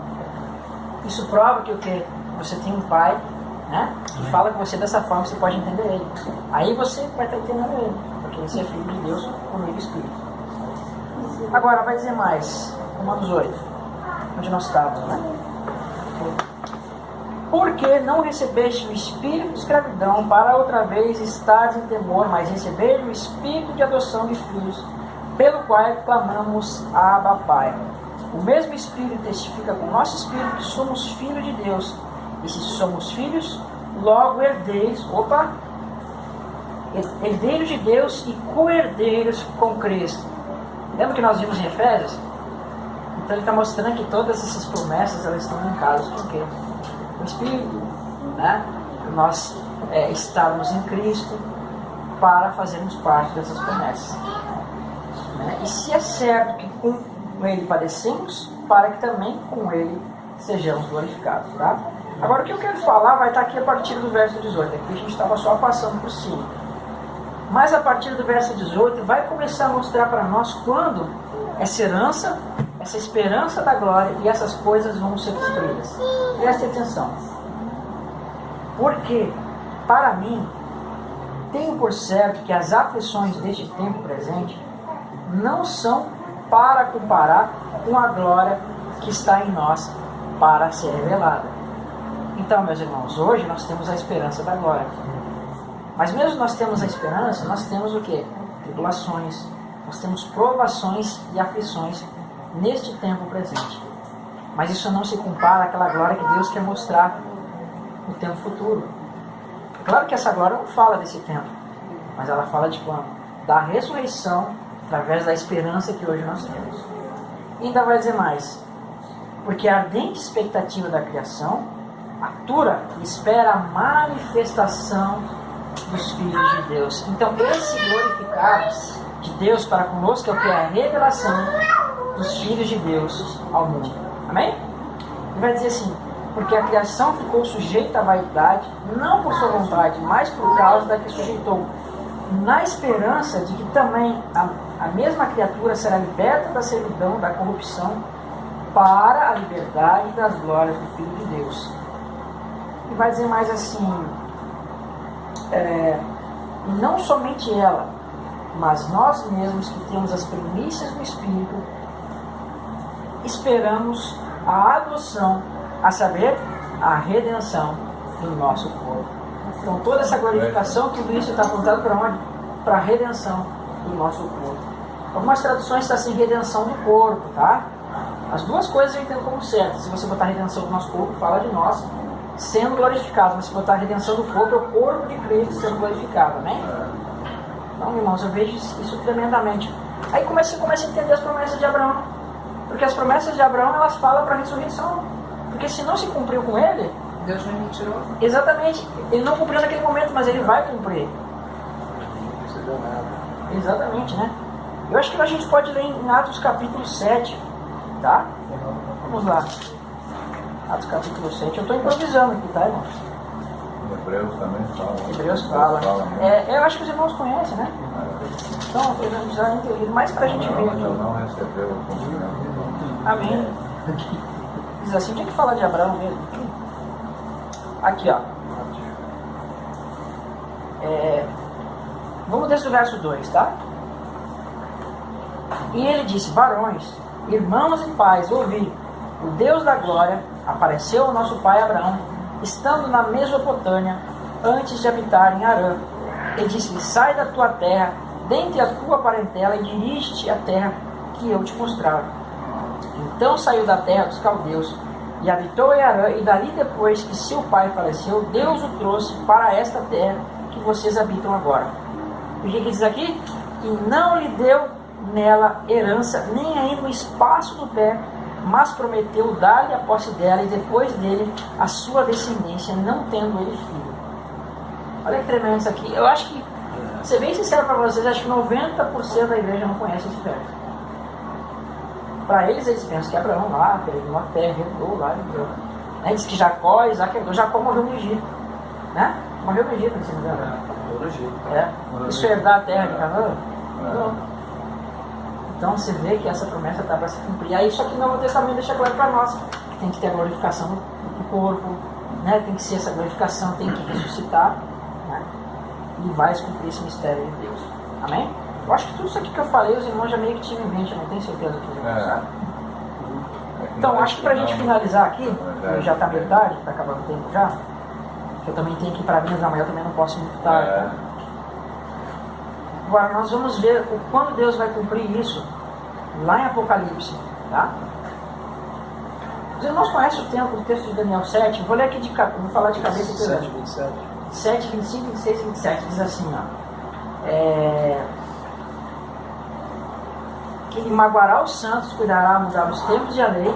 isso prova que o quê? Você tem um Pai, né? Que fala com você dessa forma, você pode entender Ele. Aí você vai estar entendendo Ele, porque você é filho de Deus por meio do Espírito. Agora, vai dizer mais, Romanos 8, onde nós estávamos, né? Porque não recebeste o espírito de escravidão para outra vez estares em temor, mas receberes o espírito de adoção de filhos, pelo qual clamamos Abba Pai. O mesmo Espírito testifica com o nosso Espírito que somos filhos de Deus. E se somos filhos, logo herdeiros, herdeiros de Deus e co-herdeiros com Cristo. Lembra que nós vimos em Efésios? Então ele está mostrando que todas essas promessas elas estão linkadas com o quê? Com o Espírito, né? Nós estarmos em Cristo para fazermos parte dessas promessas. Né? E se é certo que com Ele padecemos, para que também com Ele sejamos glorificados. Tá? Agora o que eu quero falar vai estar aqui a partir do verso 18. Aqui a gente estava só passando por cima. Mas a partir do verso 18 vai começar a mostrar para nós quando essa herança, essa esperança da glória e essas coisas vão ser cumpridas. Preste atenção. Porque, para mim, tenho por certo que as aflições deste tempo presente não são para comparar com a glória que está em nós para ser revelada. Então, meus irmãos, hoje nós temos a esperança da glória. Mas mesmo nós temos a esperança, nós temos o quê? Tribulações, nós temos provações e aflições neste tempo presente. Mas isso não se compara àquela glória que Deus quer mostrar no tempo futuro. Claro que essa glória não fala desse tempo, mas ela fala de quando? Da ressurreição, através da esperança que hoje nós temos. E ainda vai dizer mais, porque a ardente expectativa da criação atura e espera a manifestação dos filhos de Deus. Então esse glorificado de Deus para conosco é o que é a revelação dos filhos de Deus ao mundo. Amém? Ele vai dizer assim, porque a criação ficou sujeita à vaidade, não por sua vontade, mas por causa da que sujeitou, na esperança de que também a mesma criatura será liberta da servidão, da corrupção, para a liberdade das glórias do Filho de Deus. E vai dizer mais assim, e não somente ela, mas nós mesmos que temos as primícias do Espírito, esperamos a adoção, a saber, a redenção do nosso corpo. Então toda essa glorificação, tudo isso está apontado para onde? Para a redenção do nosso corpo. Algumas traduções está assim, redenção do corpo, tá? As duas coisas eu entendo como certas. Se você botar a redenção do nosso corpo, fala de nós sendo glorificados. Mas se botar a redenção do corpo, é o corpo de Cristo sendo glorificado, né? Então, irmãos, eu vejo isso tremendamente. Aí você começa a entender as promessas de Abraão. Porque as promessas de Abraão, elas falam para a ressurreição. Porque se não se cumpriu com ele, Deus não é mentiroso. Exatamente. Ele não cumpriu naquele momento, mas ele vai cumprir. Exatamente, né? Eu acho que a gente pode ler em Atos capítulo 7, tá? Vamos lá. Atos capítulo 7. Eu estou improvisando aqui, tá, irmão? Hebreus também fala. Hebreus fala. Eu acho que os irmãos conhecem, né? Então, eu não precisava entender, mais para a gente ver aqui. Não recebeu o cumprimento. Amém. Diz assim, tinha que falar de Abraão mesmo. Aqui, ó. Vamos desde o verso 2, tá? E ele disse, varões, irmãos e pais, ouvi, o Deus da glória apareceu ao nosso pai Abraão, estando na Mesopotâmia, antes de habitar em Harã. Ele disse-lhe, sai da tua terra, dentre a tua parentela, e dirige-te à terra que eu te mostrar. Então saiu da terra dos caldeus, e habitou em Harã, e dali depois que seu pai faleceu, Deus o trouxe para esta terra que vocês habitam agora. O que diz aqui? E não lhe deu nela herança, nem ainda o espaço do pé, mas prometeu dar-lhe a posse dela, e depois dele a sua descendência, não tendo ele filho. Olha que tremendo isso aqui. Eu acho que, vou ser bem sincero para vocês, acho que 90% da igreja não conhece esse verso. Para eles pensam que Abraão lá, pegou uma terra, herdou lá, herdou. Né? Diz que Jacó, Isaac herdou. Jacó morreu no Egito. Né? Morreu no Egito, se não me engano. Isso é herdar a terra de Canaã? Não. Então você vê que essa promessa está para se cumprir. Aí isso aqui no Novo Testamento deixa claro para nós. Tem que ter a glorificação do corpo, né? Tem que ser essa glorificação, tem que ressuscitar. Né? E vai se cumprir esse mistério de Deus. Amém? Eu acho que tudo isso aqui que eu falei, os irmãos já meio que tinham em mente, eu não tenho certeza que os irmãos sabem. Então, acho que para a gente finalizar aqui, já está meio tarde, está acabando o tempo já, que eu também tenho que ir para Minas amanhã, eu também não posso ir muito tarde. Tá? Agora nós vamos ver quando Deus vai cumprir isso lá em Apocalipse, tá? Os irmãos conhecem o texto de Daniel 7? Vou ler aqui vou falar de cabeça aqui. 7, 27. 7, 25, 26 e 27 diz assim, ó. Que ele magoará os santos, cuidará, mudar os tempos e a lei,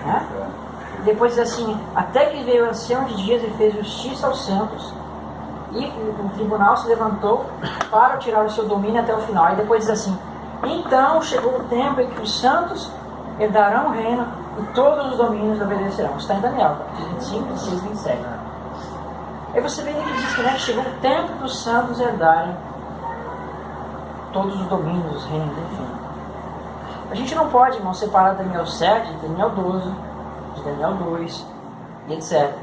né? Depois diz assim, até que veio o ancião de dias e fez justiça aos santos, e o tribunal se levantou para tirar o seu domínio até o final. Aí depois diz assim, então chegou o tempo em que os santos herdarão o reino e todos os domínios obedecerão. Está em Daniel, 25, 26 e 27. Aí você vê que diz que, né, chegou o tempo dos santos herdarem todos os domínios, os reinos, enfim. A gente não pode, irmão, separar Daniel 7 de Daniel 12, de Daniel 2 e etc.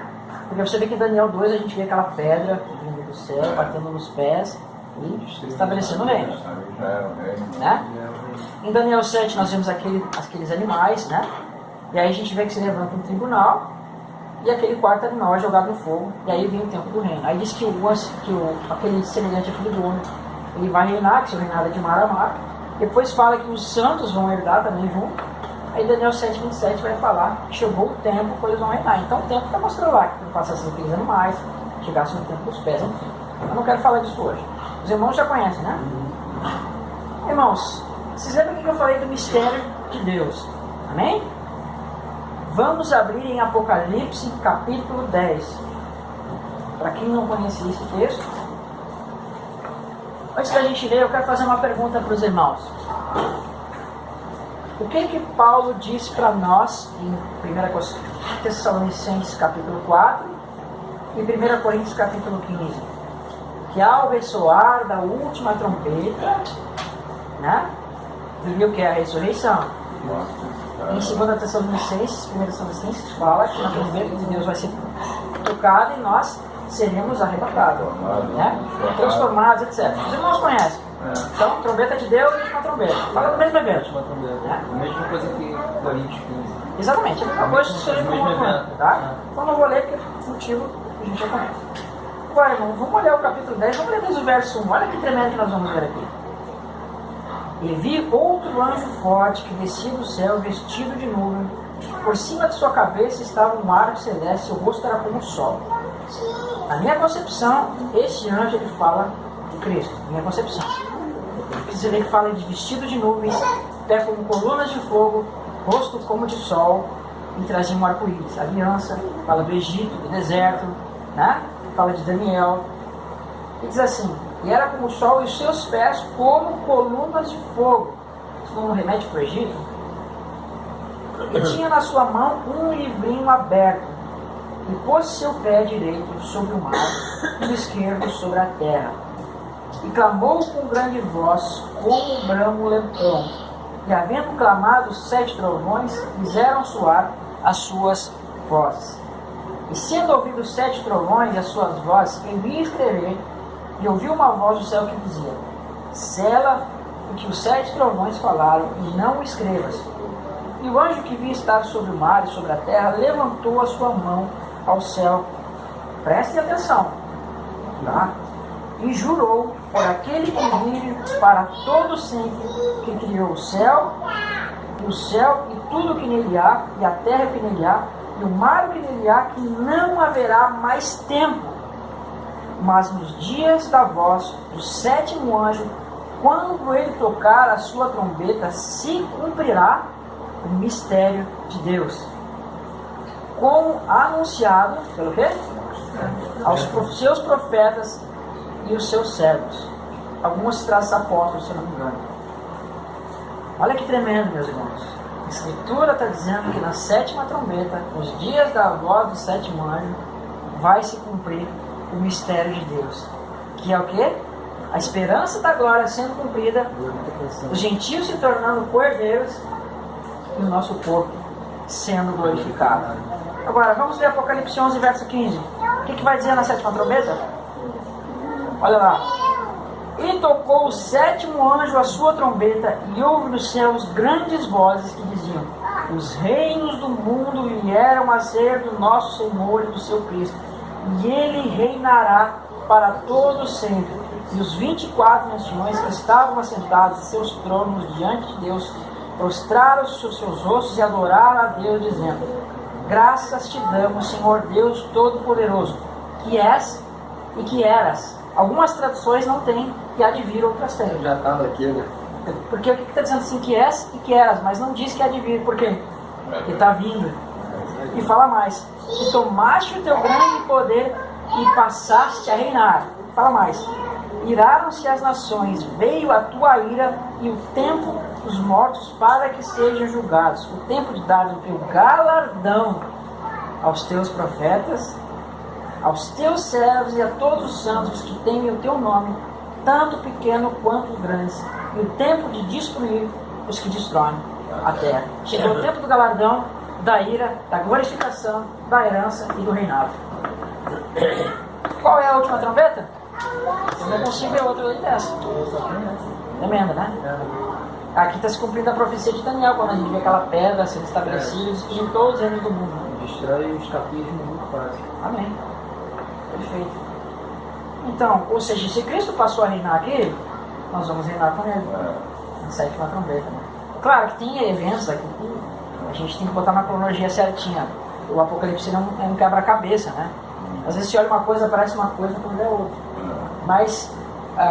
Porque você vê que em Daniel 2 a gente vê aquela pedra vindo do céu, batendo nos pés e estabelecendo o reino. Né? Em Daniel 7 nós vemos aqueles animais, né? E aí a gente vê que se levanta um tribunal e aquele quarto animal é jogado no fogo, e aí vem o tempo do reino. Aí diz que aquele semelhante a filho do homem, ele vai reinar, que seu reinado é de mar a mar. Depois fala que os santos vão herdar também junto. Aí Daniel 7, 27 vai falar que chegou o tempo que eles vão reinar. Então o tempo está mostrando lá que passasse aqueles animais, chegasse no tempo dos pés, enfim. Eu não quero falar disso hoje. Os irmãos já conhecem, né? Irmãos, vocês lembram que eu falei do mistério de Deus? Amém? Vamos abrir em Apocalipse capítulo 10. Para quem não conhecia esse texto, antes da gente ler, eu quero fazer uma pergunta para os irmãos. O que Paulo diz para nós em 1 Tessalonicenses capítulo 4 e 1 Coríntios capítulo 15? Que ao ressoar da última trombeta, né, viria o que é a ressurreição. Em 2 Tessalonicenses, 1 Tessalonicenses fala que a trombeta de Deus vai ser tocada e nós seremos arrebatados, né? Transformados, etc. Os irmãos conhecem. Então, trombeta de Deus e uma trombeta. Fala do mesmo evento. A mesma coisa que Coríntios 15. Exatamente, a mesma coisa que seja no mesmo evento, tá? Então não vou ler porque é motivo que a gente já conhece. Agora, irmão, vamos olhar o capítulo 10, vamos ler desde o verso 1. Olha que tremendo que nós vamos ver aqui. E vi outro anjo forte que descia do céu, vestido de nuvem. Por cima de sua cabeça estava um arco celeste, seu rosto era como o sol. Na minha concepção, esse anjo ele fala de Cristo. Minha concepção. Você vê que fala de vestido de nuvens, pé como colunas de fogo, rosto como de sol, e trazia um arco-íris. Aliança, fala do Egito, do deserto, né? Fala de Daniel. E diz assim, e era como o sol e os seus pés como colunas de fogo. Isso não remete para o Egito? E tinha na sua mão um livrinho aberto, e pôs seu pé direito sobre o mar, e o esquerdo sobre a terra. E clamou com grande voz, como um bramo leão. E havendo clamado 7 trovões, fizeram soar as suas vozes. E sendo ouvidos 7 trovões e as suas vozes, ele ia escrever, e ouviu uma voz do céu que dizia, sela o que os 7 trovões falaram, e não o escrevas. E o anjo que via estar sobre o mar e sobre a terra, levantou a sua mão ao céu. Prestem atenção. Tá? E jurou por aquele que vive para todo sempre, que criou o céu e tudo que nele há, e a terra que nele há, e o mar que nele há, que não haverá mais tempo. Mas nos dias da voz do 7º anjo, quando ele tocar a sua trombeta, se cumprirá o mistério de Deus, como anunciado pelo quê? Aos seus profetas e os seus servos. Algumas trazem apóstolos, se eu não me engano. Olha que tremendo, meus irmãos. A Escritura está dizendo que na 7ª trombeta, nos dias da voz do 7º anjo, vai se cumprir o mistério de Deus. Que é o quê? A esperança da glória sendo cumprida, os gentios se tornando coerdeiros e o nosso corpo sendo glorificado. Agora, vamos ler Apocalipse 11, verso 15. O que vai dizer na 7ª trombeta? Olha lá. E tocou o 7º anjo a sua trombeta, e houve nos céus grandes vozes que diziam, os reinos do mundo vieram a ser do nosso Senhor e do seu Cristo, e ele reinará para todos sempre. E os 24 anciões que estavam assentados em seus tronos diante de Deus prostraram-se os seus rostos e adoraram a Deus, dizendo: graças te damos, Senhor Deus Todo-Poderoso, que és e que eras. Algumas traduções não têm que há de vir, outras têm. Já estava aqui, né? Porque o que está dizendo assim, que és e que eras, mas não diz que há de vir. Por quê? Porque está vindo. E fala mais: e tomaste o teu grande poder e passaste a reinar. Fala mais: iraram-se as nações, veio a tua ira e o tempo dos mortos para que sejam julgados, o tempo de dar o teu galardão aos teus profetas, aos teus servos e a todos os santos que temem o teu nome, tanto pequeno quanto os grandes, e o tempo de destruir os que destroem a terra. Chegou o tempo do galardão, da ira, da glorificação, da herança e do reinado. Qual é a última trombeta? Eu não consigo ver outra além dessa. Tremenda, né? Aqui está se cumprindo a profecia de Daniel, quando a gente vê aquela pedra sendo estabelecida em todos os reinos do mundo. Né? Destrói o escapismo muito fácil. Amém. Perfeito. Então, ou seja, se Cristo passou a reinar aqui, nós vamos reinar com ele. Na sétima trombeta. Né? Claro que tem eventos aqui que a gente tem que botar na cronologia certinha. O Apocalipse não é um quebra-cabeça, né? Às vezes você olha uma coisa, parece uma coisa, quando é outra. Mas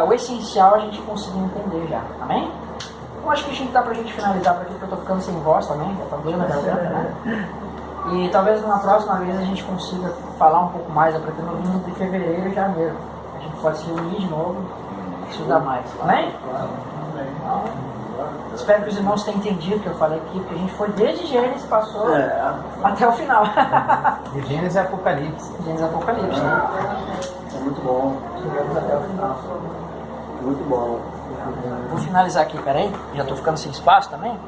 o essencial a gente conseguiu entender já. Amém? Eu acho que a gente dá pra gente finalizar por aqui, porque eu tô ficando sem voz também, já tá doendo a garganta, né? E talvez na próxima vez a gente consiga falar um pouco mais, eu pretendo vir de fevereiro e janeiro. A gente pode se reunir de novo e estudar mais. Amém? Então, espero que os irmãos tenham entendido o que eu falei aqui, porque a gente foi desde Gênesis, passou até o final. De Gênesis e Apocalipse. Gênesis e Apocalipse, né? É muito bom. Chegamos até o final. Muito bom. Vou finalizar aqui, peraí. Já estou ficando sem espaço também.